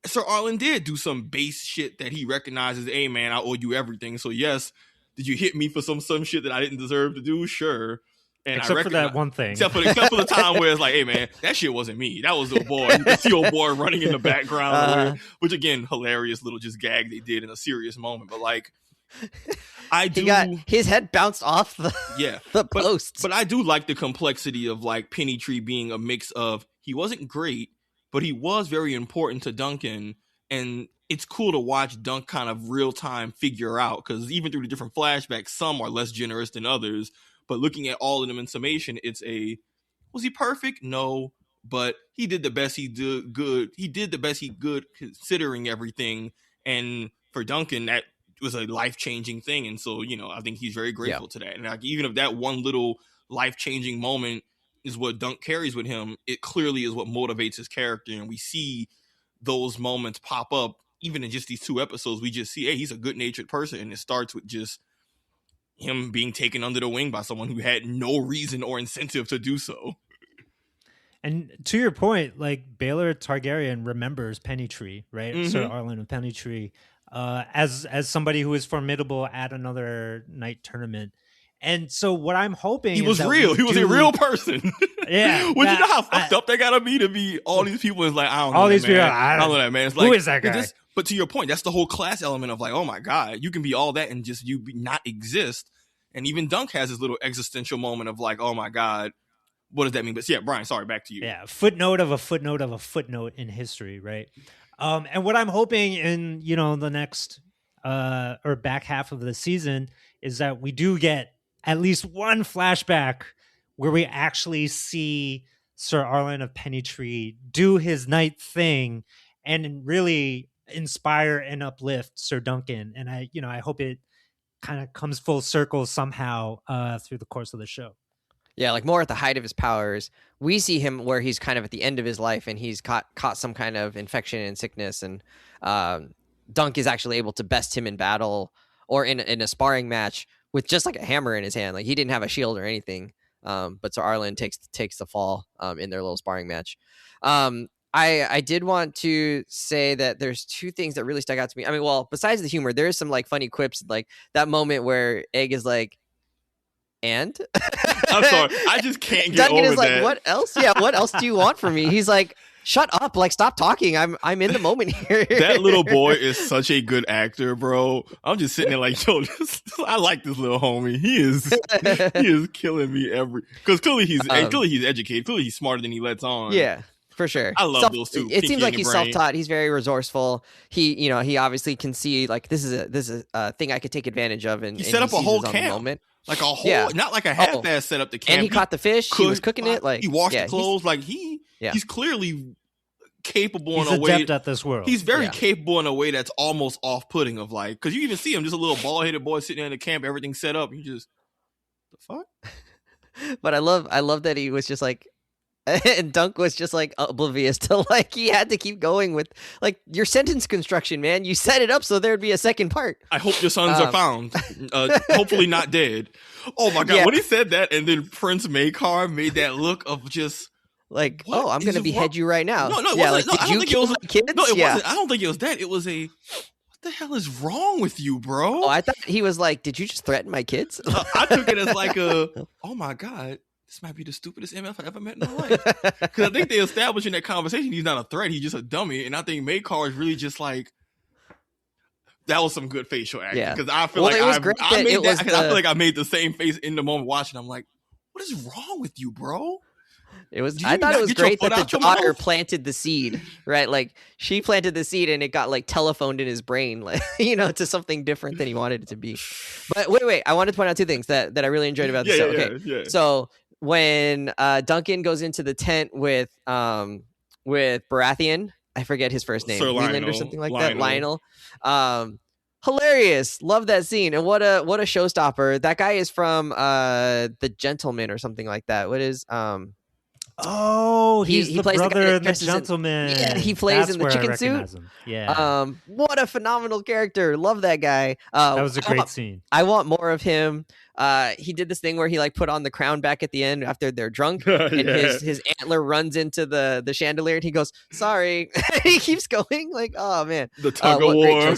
Sir Arlen did do some base shit that he recognizes, hey man, I owe you everything. So yes, did you hit me for some shit that I didn't deserve to do? Sure. And except for that one thing. Except for the time where it's like, hey man, that shit wasn't me. That was a boy. You can see old boy running in the background, which again, hilarious little just gag they did in a serious moment. But like, he got his head bounced off the post. But I do like the complexity of like Pennytree being a mix of, he wasn't great, but he was very important to Duncan, and it's cool to watch Dunk kind of real time figure out, because even through the different flashbacks, some are less generous than others. But looking at all of them in summation, was he perfect? No, but he did the best he did good. He did the best he could considering everything. And for Duncan, that was a life-changing thing. And so, I think he's very grateful to that. And like, even if that one little life-changing moment is what Dunk carries with him, it clearly is what motivates his character. And we see those moments pop up, even in just these 2 episodes. We just see, hey, he's a good-natured person. And it starts with just him being taken under the wing by someone who had no reason or incentive to do so. And to your point, like, Baelor Targaryen remembers Pennytree, right? Mm-hmm. Sir Arlen of Pennytree, as somebody who is formidable at another night tournament. And so what I'm hoping he was real. He was a real person. Yeah. Which, you know how fucked up they gotta be to be all these people is like, I don't know. All these people, I don't know that man. It's like, who is that guy? But to your point, that's the whole class element of like, oh my God, you can be all that and just not exist. And even Dunk has his little existential moment of like, oh my God, what does that mean? But yeah, Brian, sorry, back to you. Yeah, footnote of a footnote of a footnote in history, right? And what I'm hoping in, the next or back half of the season is that we do get at least one flashback where we actually see Sir Arlen of Pennytree do his night thing and really inspire and uplift Sir Duncan. And I hope it kind of comes full circle somehow through the course of the show. Yeah, like more at the height of his powers. We see him where he's kind of at the end of his life and he's caught some kind of infection and sickness, and Dunk is actually able to best him in battle or in a sparring match with just like a hammer in his hand. Like, he didn't have a shield or anything. But Sir Arlen takes the fall in their little sparring match. I did want to say that there's 2 things that really stuck out to me. I mean, well, besides the humor, there's some like funny quips, like that moment where Egg is like, and I'm sorry, I just can't get Duncan over is like, that. what else? Yeah, what else do you want from me? He's like, shut up, like, stop talking. I'm in the moment here. That little boy is such a good actor, bro. I'm just sitting there like, yo, I like this little homie. He is killing me because clearly he's educated. Clearly he's smarter than he lets on. Yeah. For sure. I love those 2. It seems like he's self-taught. He's very resourceful. He obviously can see like this is a thing I could take advantage of, and he set up a whole camp. Like a whole, not like a half-ass set up the camp. And he caught the fish. He was cooking it. Like, he washed the clothes. Like he's clearly capable in a way. He's adept at this world. He's very capable in a way that's almost off-putting. Of like, because you even see him, just a little bald-headed boy sitting there in the camp, everything set up. You just, the fuck. But I love that he was just like, And Dunk was just like oblivious to like he had to keep going with like your sentence construction, man. You set it up so there'd be a second part. I hope your sons are found. Hopefully not dead. Oh my god, when he said that, and then Prince Maekar made that look of just like, oh, I'm gonna behead you right now. No, it yeah, wasn't. like, I don't think it was kids. No, it wasn't. I don't think it was that. It was a. What the hell is wrong with you, bro? Oh, I thought he was like, did you just threaten my kids? I took it as like a. Oh my god. This might be the stupidest MF I ever met in my life. Because I think they established in that conversation he's not a threat, he's just a dummy. And I think Maekar is really just like, that was some good facial acting. Because I feel like I feel like I made the same face in the moment watching. I'm like, what is wrong with you, bro? I thought it was great that the daughter planted the seed, right? Like she planted the seed and it got like telephoned in his brain, like, you know, to something different than he wanted it to be. But wait, I wanted to point out two things that I really enjoyed about this show. Okay. So when Duncan goes into the tent with Baratheon, I forget his first name, Leland or something like that. Lionel. Hilarious. Love that scene. And what a showstopper. That guy is from The Gentleman or something like that. What is Oh, he's he the plays brother the in The Gentleman. Yeah, he plays in the chicken suit. Yeah. What a phenomenal character. Love that guy. That was a great scene. I want more of him. He did this thing where he like put on the crown back at the end after they're drunk, and his antler runs into the chandelier, and he goes, "Sorry." He keeps going like, "Oh man." The tug of war.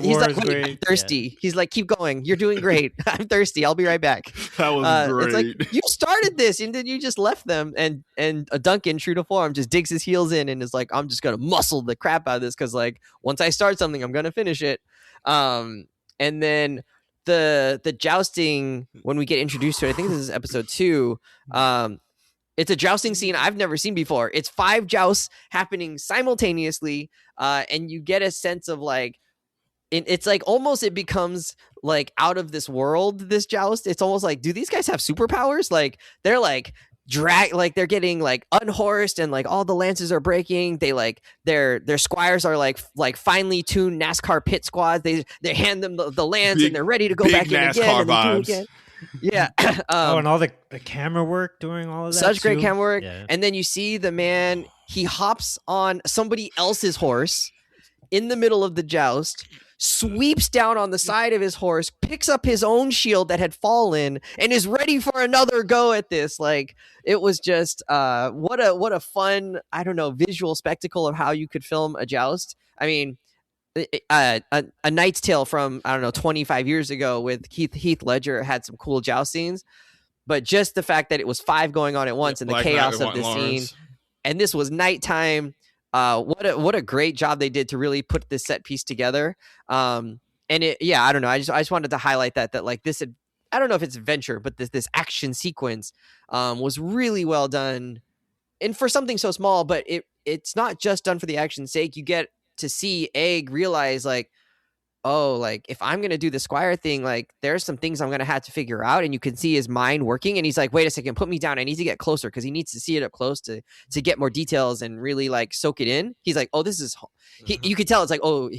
He's like, "I'm thirsty." Yeah. He's like, "Keep going. You're doing great. I'm thirsty. I'll be right back." That was great. It's like you started this and then you just left them, and Duncan, true to form, just digs his heels in and is like, "I'm just gonna muscle the crap out of this because like once I start something, I'm gonna finish it." And then the jousting, when we get introduced to it, I think this is episode 2. It's a jousting scene I've never seen before. It's 5 jousts happening simultaneously, and you get a sense of like it's like almost it becomes like out of this world, this joust. It's almost like, do these guys have superpowers? Like they're like like they're getting like unhorsed and like all the lances are breaking. They like their squires are like finely tuned NASCAR pit squads. They hand them the lance and they're ready to go back in NASCAR again. And they do again. Yeah. And all the camera work doing all of that. Such great camera work. Yeah. And then you see the man, he hops on somebody else's horse in the middle of the joust, sweeps down on the side of his horse, picks up his own shield that had fallen, and is ready for another go at this. Like, it was just what a fun, I don't know, visual spectacle of how you could film a joust. I mean, a Knight's Tale from, I don't know, 25 years ago with Heath Ledger had some cool joust scenes, but just the fact that it was 5 going on at once and the chaos of the scene, and this was nighttime. What a great job they did to really put this set piece together. And I don't know. I just wanted to highlight that like this, I don't know if it's adventure, but this action sequence was really well done, and for something so small. But it's not just done for the action's sake. You get to see Egg realize like, oh, like if I'm gonna do the Squire thing, like there's some things I'm gonna have to figure out, and you can see his mind working, and he's like, wait a second, put me down, I need to get closer, because he needs to see it up close to get more details and really like soak it in. He's like, oh, this is you can tell it's like, oh,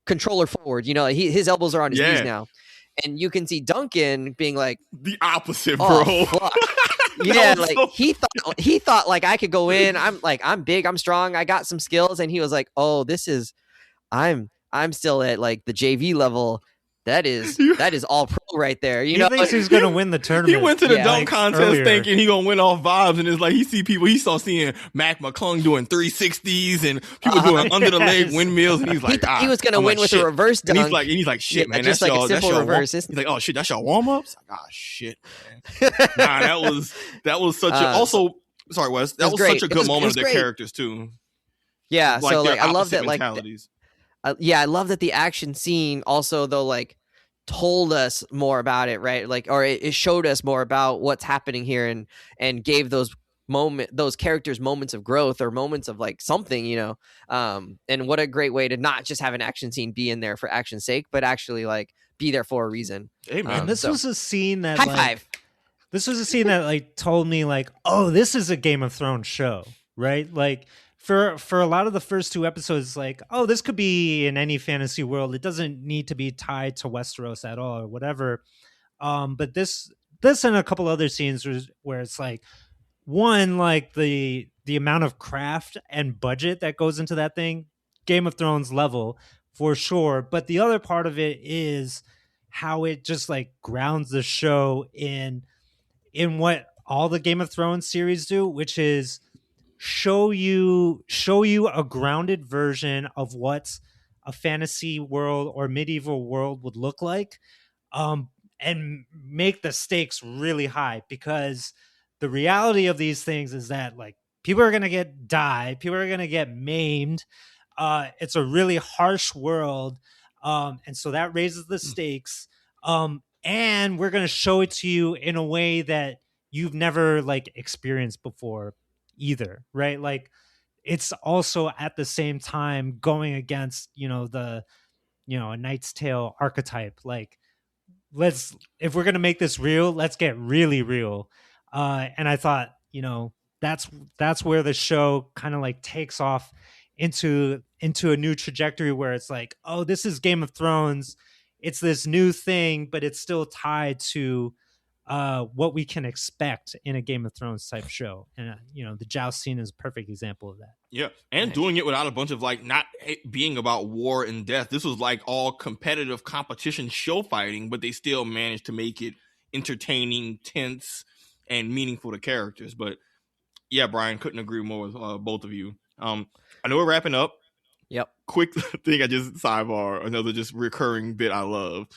controller forward, you know, his elbows are on his knees now, and you can see Duncan being like the opposite, bro. Fuck. Yeah, like he thought like I could go in, I'm big, I'm strong, I got some skills, and he was like, oh, this is I'm still at like the JV level. That is all pro right there. You know, he thinks he's gonna win the tournament. He went to the dunk contest thinking he gonna win off vibes, and it's like he saw seeing Mac McClung doing 360s and people doing under the leg windmills, and he's like, he was gonna win with a reverse dunk. And he's like, shit, man, just like a simple reverse. He's like, oh shit, that's y'all warm ups. Like, oh shit, man. Nah, that was such a also. Sorry, Wes. That was such a good moment of the characters too. Yeah, like, so like I love that mentalities. I love that the action scene also though like told us more about it, right? Like, or it showed us more about what's happening here, and gave those characters moments of growth or moments of like something, you know. And what a great way to not just have an action scene be in there for action's sake, but actually like be there for a reason. Hey man, this was a scene that high five. This was a scene that like told me like, oh, this is a Game of Thrones show, right? Like. For a lot of the first 2 episodes, like, oh, this could be in any fantasy world. It doesn't need to be tied to Westeros at all or whatever. But this and a couple other scenes where it's like, one, like the amount of craft and budget that goes into that thing, Game of Thrones level for sure. But the other part of it is how it just like grounds the show in what all the Game of Thrones series do, which is show you a grounded version of what a fantasy world or medieval world would look like, and make the stakes really high, because the reality of these things is that like people are going to die, people are going to get maimed. It's a really harsh world, and so that raises the stakes, and we're going to show it to you in a way that you've never like experienced before either, right? Like it's also at the same time going against a Knight's Tale archetype. Like, if we're going to make this real, let's get really real. And I thought, that's where the show kind of like takes off into a new trajectory, where it's like, oh, this is Game of Thrones, it's this new thing, but it's still tied to what we can expect in a Game of Thrones type show. And the joust scene is a perfect example of that. Yeah, and doing it without a bunch of like not being about war and death. This was like all competitive competition show fighting, but they still managed to make it entertaining, tense, and meaningful to characters. But yeah, Brian, couldn't agree more with both of you. I know we're wrapping up. Yep. Quick thing, sidebar, another just recurring bit I love.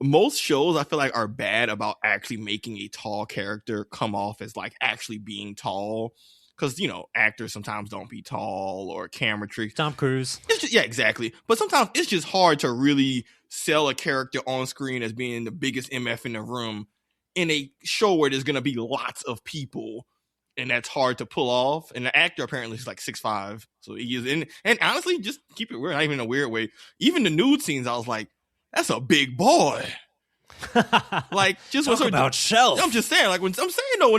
Most shows I feel like are bad about actually making a tall character come off as like actually being tall. Because, actors sometimes don't be tall, or camera tricks. Tom Cruise. Yeah, exactly. But sometimes it's just hard to really sell a character on screen as being the biggest MF in the room in a show where there's going to be lots of people. And that's hard to pull off. And the actor apparently is like 6'5". So he is in. And honestly, just keep it weird. Not even in a weird way. Even the nude scenes, I was like, that's a big boy. Like, just talk about shelf. I'm just saying, like, when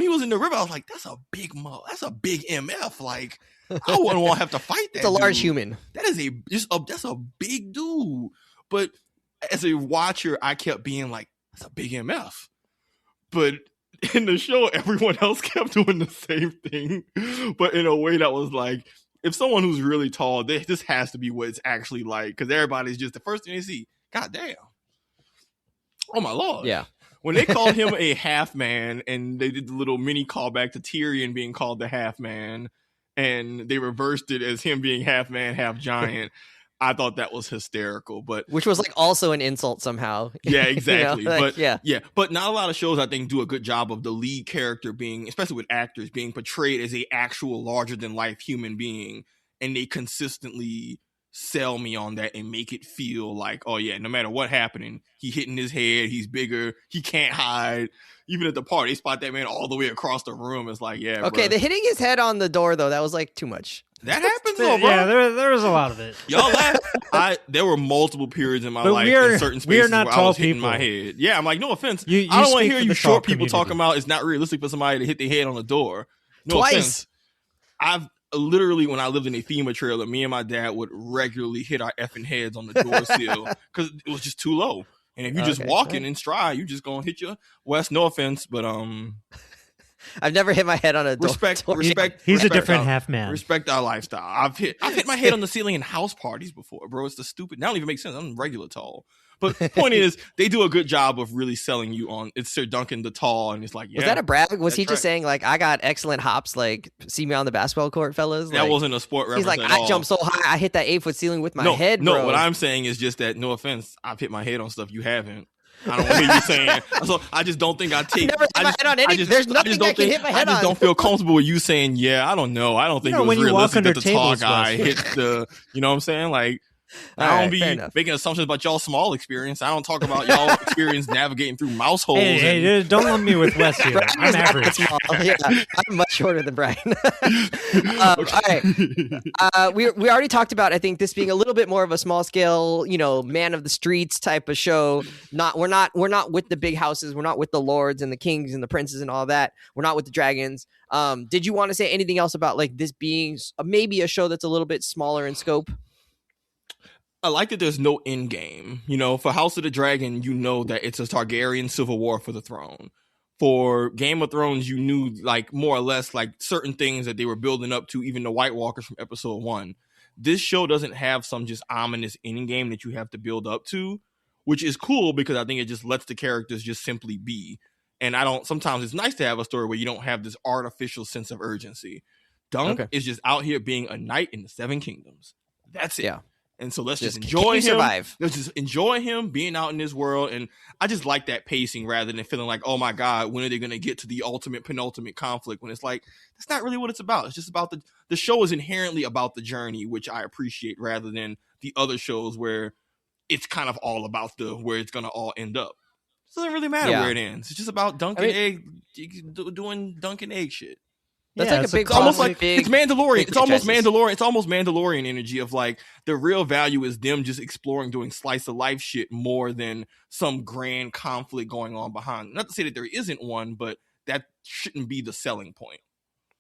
he was in the river, I was like, that's a big MF. Like, I wouldn't want to have to fight that. It's a large human. That is that's a big dude. But as a watcher, I kept being like, that's a big MF. But in the show, everyone else kept doing the same thing, but in a way that was like, if someone who's really tall, this has to be what it's actually like, because everybody's just the first thing they see. God damn. Oh my Lord. Yeah. When they called him a half man, and they did the little mini callback to Tyrion being called the half man, and they reversed it as him being half man, half giant, I thought that was hysterical. But which was like also an insult somehow. Yeah, exactly. Like, but yeah, but not a lot of shows I think do a good job of the lead character being, especially with actors, being portrayed as a actual larger than life human being, and they consistently sell me on that and make it feel like, oh yeah, no matter what happening, he hitting his head, he's bigger, he can't hide. Even at the party, they spot that man all the way across the room. It's like, yeah, okay, the hitting his head on the door though, that was like too much. That happens though, bro. Yeah, there was a lot of it. Y'all laugh. There were multiple periods in my life in certain spaces where I was hitting my head. Yeah, I'm like, no offense. I don't want to hear you short people talking about it's not realistic for somebody to hit their head on the door. No offense. I've literally, when I lived in a FEMA trailer, me and my dad would regularly hit our effing heads on the door sill because it was just too low. And if you just walking in stride, you just gonna hit your West. No offense, but I've never hit my head on a door. Respect. He's a different half man. Respect our lifestyle. I've hit my head on the ceiling in house parties before, bro. It's the stupid. That don't even make sense. I'm regular tall. But the point is, they do a good job of really selling you on. It's Sir Duncan the tall, and it's like, yeah. Was that a brag? Was he just saying like, I got excellent hops? Like, see me on the basketball court, fellas. That wasn't a sport reference. He's like, I jumped so high, I hit that 8-foot ceiling with my head. No, bro. What I'm saying is just that. No offense, I've hit my head on stuff you haven't. I don't want to hear you saying. So I just don't think I take. I've never hit my head on anything. There's nothing I can hit my head on. I just don't feel comfortable with you saying, yeah, I don't know. I don't think it was realistic that the tall guy hit the. You know what I'm saying? Like, I don't be making assumptions about y'all small experience. I don't talk about y'all experience navigating through mouse holes. Hey, don't lump me with Wes here. I'm average. Yeah, I'm much shorter than Brian. All right. We already talked about, I think, this being a little bit more of a small scale, man of the streets type of show. We're not with the big houses. We're not with the lords and the kings and the princes and all that. We're not with the dragons. Did you want to say anything else about like this being maybe a show that's a little bit smaller in scope? I like that there's no end game. For House of the Dragon, you know that it's a Targaryen civil war for the throne. For Game of Thrones, you knew like more or less like certain things that they were building up to, even the White Walkers from episode 1. This show doesn't have some just ominous ending game that you have to build up to, which is cool because I think it just lets the characters just simply be. And sometimes it's nice to have a story where you don't have this artificial sense of urgency. Dunk is just out here being a knight in the 7 kingdoms. That's it. Yeah. And so let's just enjoy him. Survive. Let's just enjoy him being out in this world. And I just like that pacing rather than feeling like, oh my God, when are they going to get to the penultimate conflict? When it's like, that's not really what it's about. It's just about the show is inherently about the journey, which I appreciate rather than the other shows where it's kind of all about where it's going to all end up. It doesn't really matter where it ends. It's just about doing Dunkin' egg shit. That's like a big, it's almost like it's Mandalorian. It's almost franchises. Mandalorian. It's almost Mandalorian energy of like the real value is them just exploring, doing slice of life shit more than some grand conflict going on behind. Not to say that there isn't one, but that shouldn't be the selling point.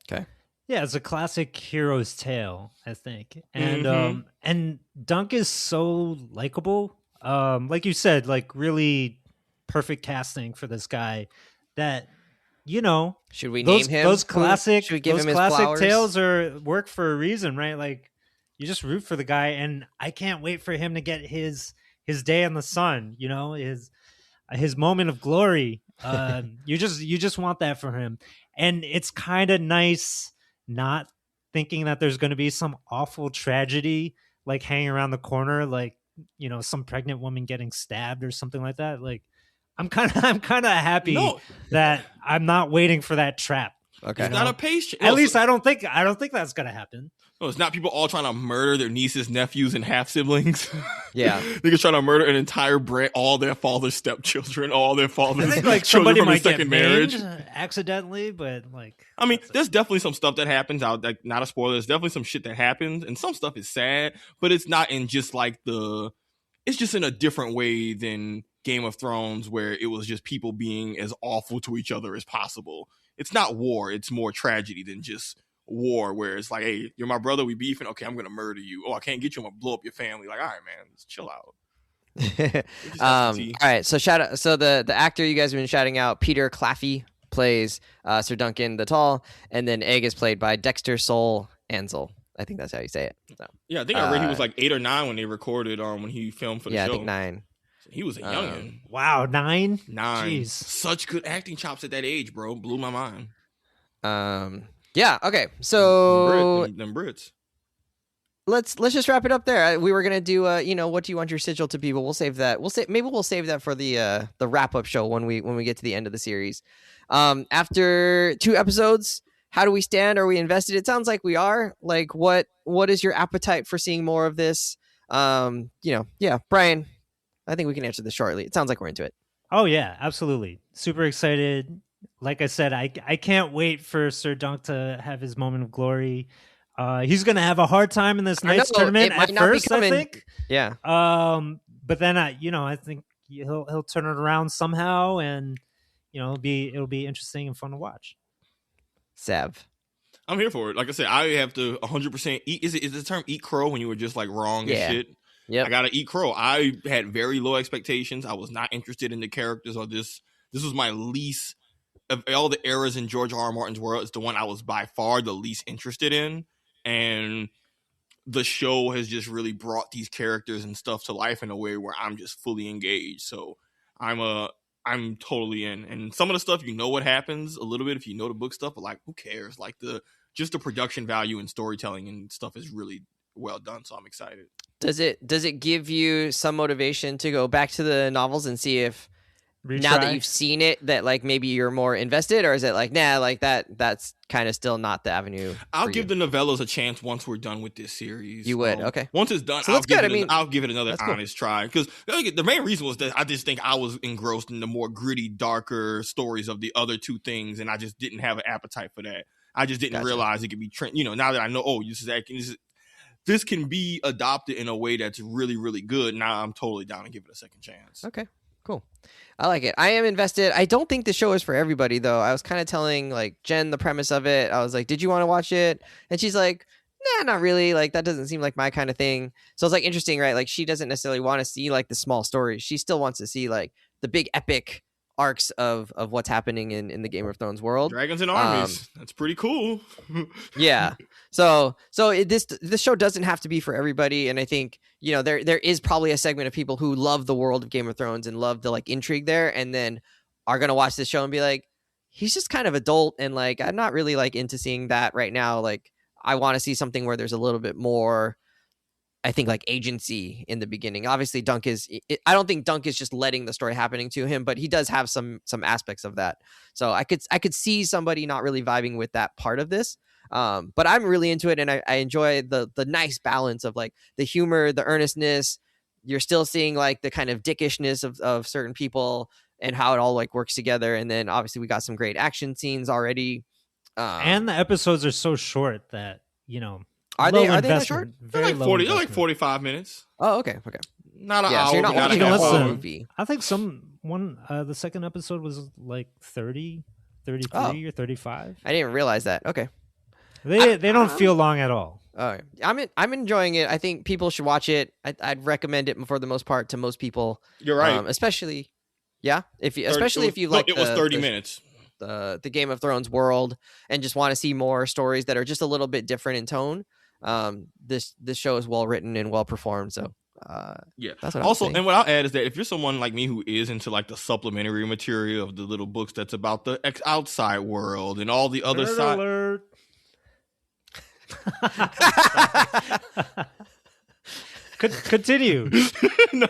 Okay. Yeah, it's a classic hero's tale, I think, and and Dunk is so likable. Like you said, like really perfect casting for this guy. That. Should we name him? Those classic, should we give those him his classic flowers? tales work for a reason, right? Like you just root for the guy, and I can't wait for him to get his day in the sun. His moment of glory. You just want that for him, and it's kind of nice not thinking that there's going to be some awful tragedy like hanging around the corner, like some pregnant woman getting stabbed or something like that. Like. I'm kind of happy that I'm not waiting for that trap. Okay, it's not a pace. At least I don't think that's gonna happen. No, it's not people all trying to murder their nieces, nephews, and half siblings. Yeah, niggas trying to murder an entire all their father's stepchildren, all their father's like children somebody from might his second get marriage, accidentally. But like, I mean, there's definitely some stuff that happens out. Like, not a spoiler. There's definitely some shit that happens, and some stuff is sad, but it's not in just like it's just in a different way than Game of Thrones, where it was just people being as awful to each other as possible. It's not war. It's more tragedy than just war, where it's like, hey, you're my brother, we beefing. Okay, I'm going to murder you. Oh, I can't get you. I'm going to blow up your family. Like, all right, man, let's chill out. All right. So shout out. So the actor you guys have been shouting out, Peter Claffey, plays Sir Duncan the Tall, and then Egg is played by Dexter Soul Ansel. I think that's how you say it. So, yeah, I think I read he was like 8 or 9 when they recorded when he filmed for the show. Yeah, I think 9. He was a youngin'. Wow, 9? 9. Jeez. Such good acting chops at that age, bro. Blew my mind. Yeah. Okay. So them Brits. Let's just wrap it up there. We were gonna do what do you want your sigil to be? But we'll save that. Maybe we'll save that for the wrap up show when we get to the end of the series. After 2 episodes, how do we stand? Are we invested? It sounds like we are. Like, what is your appetite for seeing more of this? Yeah, Brian. I think we can answer this shortly. It sounds like we're into it. Oh yeah, absolutely. Super excited. Like I said, I can't wait for Sir Dunk to have his moment of glory. He's gonna have a hard time in this Knights tournament at first, I think. Yeah. But then I think he'll turn it around somehow, and it'll be interesting and fun to watch. Sav. I'm here for it. Like I said, I have to 100% eat. Is the term eat crow when you were just like wrong and shit? Yeah, I gotta eat crow. I had very low expectations. I was not interested in the characters or this. This was my least of all the eras in George R.R. Martin's world. It's the one I was by far the least interested in, and the show has just really brought these characters and stuff to life in a way where I'm just fully engaged. So I'm totally in. And some of the stuff, what happens a little bit if you know the book stuff, but like, who cares? Like the production value and storytelling and stuff is really well done. So I'm excited. Does it give you some motivation to go back to the novels and see if now that you've seen it that like maybe you're more invested, or is it like, nah, like that's kind of still not the avenue? I'll give the novellas a chance once we're done with this series. You would? Okay. Once it's done, so I'll give it another honest try. Because the main reason was that I just think I was engrossed in the more gritty, darker stories of the other 2 things, and I just didn't have an appetite for that. I just didn't realize it could be, now that I know, this can be adopted in a way that's really, really good. Now I'm totally down to give it a second chance. Okay, cool. I like it. I am invested. I don't think the show is for everybody, though. I was kind of telling like Jen the premise of it. I was like, did you want to watch it? And she's like, nah, not really. Like, that doesn't seem like my kind of thing. So it's like interesting, right? Like, she doesn't necessarily want to see like the small stories. She still wants to see like the big epic arcs of what's happening in the Game of Thrones world. Dragons and armies. That's pretty cool. Yeah. So this show doesn't have to be for everybody, and I think there is probably a segment of people who love the world of Game of Thrones and love the like intrigue there, and then are gonna watch this show and be like, he's just kind of adult, and like I'm not really like into seeing that right now. Like I want to see something where there's a little bit more, I think, like agency in the beginning. Obviously, I don't think Dunk is just letting the story happening to him, but he does have some aspects of that. So I could see somebody not really vibing with that part of this. But I'm really into it, and I enjoy the nice balance of like the humor, the earnestness. You're still seeing like the kind of dickishness of certain people and how it all like works together. And then obviously we got some great action scenes already. And the episodes are so short that are they that short? They're like 40. They're like 45 minutes. Oh, okay. Not an hour. So you're not watching a whole movie. I think the second episode was like 30, 33 or 35. I didn't realize that. Okay. They don't feel long at all. All right. I'm enjoying it. I think people should watch it. I'd recommend it for the most part to most people. You're right. Especially if you like it was 30 minutes. The Game of Thrones world and just want to see more stories that are just a little bit different in tone. This show is well written and well performed. So that's what also, and what I'll add is that if you're someone like me who is into like the supplementary material of the little books that's about the outside world and all the other side. Continue. No,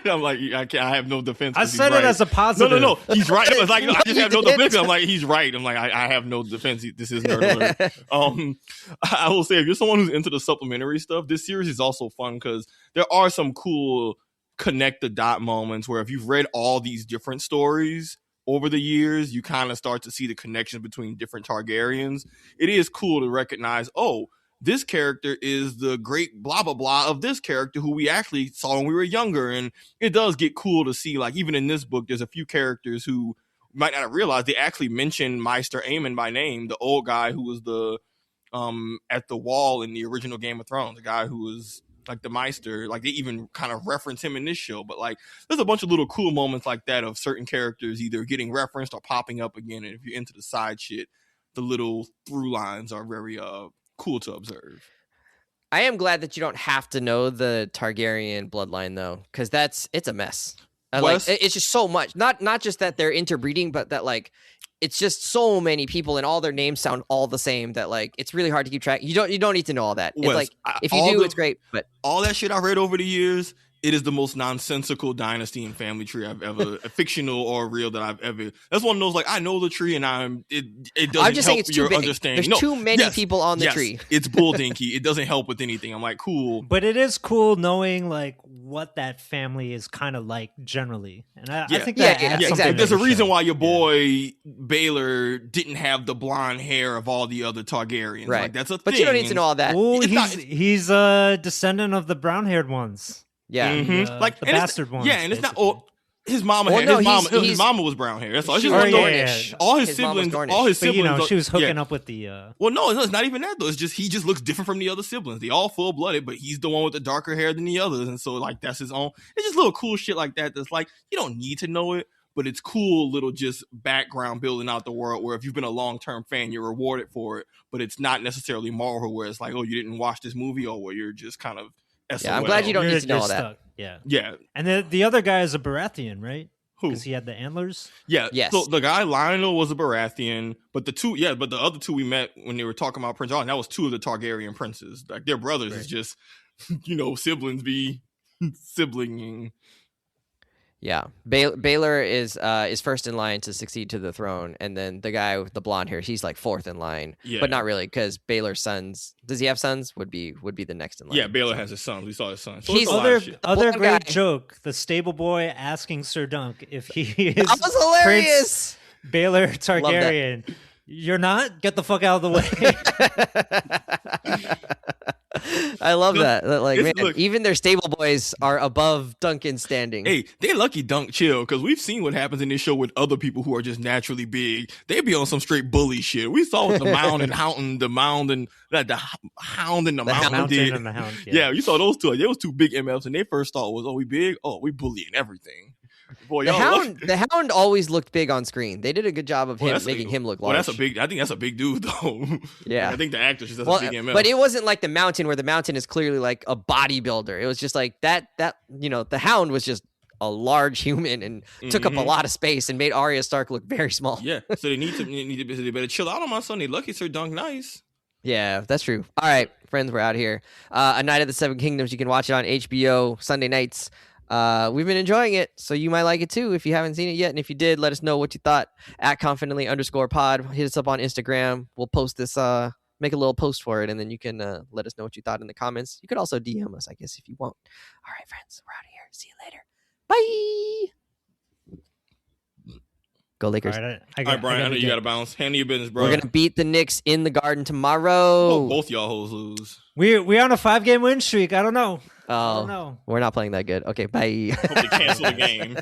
I'm like, I have no defense. I said it as a positive. No, he's right. It's like, I just have no defense. I'm like, he's right. I'm like, I have no defense. This is nerd alert. I will say, if you're someone who's into the supplementary stuff, this series is also fun because there are some cool connect the dot moments where if you've read all these different stories over the years, you kind of start to see the connections between different Targaryens. It is cool to recognize, this character is the great blah, blah, blah of this character who we actually saw when we were younger. And it does get cool to see, like, even in this book, there's a few characters who might not have realized they actually mentioned Maester Aemon by name, the old guy who was the at the wall in the original Game of Thrones, the guy who was like the Maester. Like, they even kind of reference him in this show. But, like, there's a bunch of little cool moments like that of certain characters either getting referenced or popping up again. And if you're into the side shit, the little through lines are very cool to observe. I am glad that you don't have to know the Targaryen bloodline though, because it's a mess. It's just so much. Not just that they're interbreeding, but that like it's just so many people and all their names sound all the same that like it's really hard to keep track. You don't need to know all that. It's like if you do, it's great. But all that shit I read over the years, it is the most nonsensical dynasty and family tree I've ever, fictional or real, that I've ever. That's one of those, like, I know the tree and it doesn't I'm just help saying it's your too big. understanding. There's too many people on the tree. It's bull dinky. It doesn't help with anything. I'm like, cool. But it is cool knowing, like, what that family is kind of like generally. And I think that adds something exactly. There's to a the reason show. why your boy Baylor didn't have the blonde hair of all the other Targaryens. Right. Like, that's a thing. But you don't need to know all that. Oh, he's a descendant of the brown-haired ones. Yeah, mm-hmm. Like the bastard ones. Yeah, and it's basically. not. His mama his mama was brown hair. That's all. It's just Dornish. All his siblings. All his siblings. But, she was hooking up with the. Well, no, it's not even that though. It's just he just looks different from the other siblings. They all full blooded, but he's the one with the darker hair than the others, and so like that's his own. It's just little cool shit like that. That's like you don't need to know it, but it's cool little just background building out the world. Where if you've been a long-term fan, you're rewarded for it, but it's not necessarily moral. Where it's like, oh, you didn't watch this movie, or where you're just kind of. Yeah, I'm glad you don't need to know all that. Yeah. And the other guy is a Baratheon, right? Who? Because he had the antlers. Yeah. Yes. So the guy Lionel was a Baratheon, but the other two we met when they were talking about Prince Arthur, that was two of the Targaryen princes. Like their brothers is just, siblings be siblinging. Yeah, Baylor is first in line to succeed to the throne, and then the guy with the blonde hair, he's like fourth in line, but not really because Baylor's sons. Does he have sons? Would be the next in line. Yeah, Baylor has his sons. We saw his sons. So He's other great joke. The stable boy asking Sir Dunk if he is that was hilarious. Prince Baylor Targaryen. You're not? Get the fuck out of the way. I love that. Like, man, even their stable boys are above Duncan's standing. Hey, they lucky Dunk chill because we've seen what happens in this show with other people who are just naturally big. They be on some straight bully shit. We saw what the Mound and the Hound and the Hound and the Mountain did. And the Hound, yeah, you saw those two. They was two big MFs, and their first thought was, "Oh, we big? Oh, we bullying everything." Boy, the Hound always looked big on screen. They did a good job of making him look large. Well, I think that's a big dude though. Yeah, I think the actor just does a big ML. But it wasn't like the Mountain, where the Mountain is clearly like a bodybuilder. It was just like that. The Hound was just a large human and took up a lot of space and made Arya Stark look very small. Yeah, so they better chill out on my Sunday. Lucky Sir Dunk nice. Yeah, that's true. All right, friends, we're out of here. A Night of the Seven Kingdoms. You can watch it on HBO Sunday nights. We've been enjoying it, so you might like it too if you haven't seen it yet. And if you did, let us know what you thought at confidently_pod. Hit us up on Instagram. We'll post this, make a little post for it, and then you can let us know what you thought in the comments. You could also DM us, I guess, if you want. All right, friends, we're out of here. See you later. Bye. Go Lakers. All right, Brian, I know you got to bounce. Handle your business, bro. We're going to beat the Knicks in the Garden tomorrow. Oh, both y'all hoes lose. We're on a 5-game win streak. I don't know. Oh, we're not playing that good. Okay, bye. Hope they cancel the game.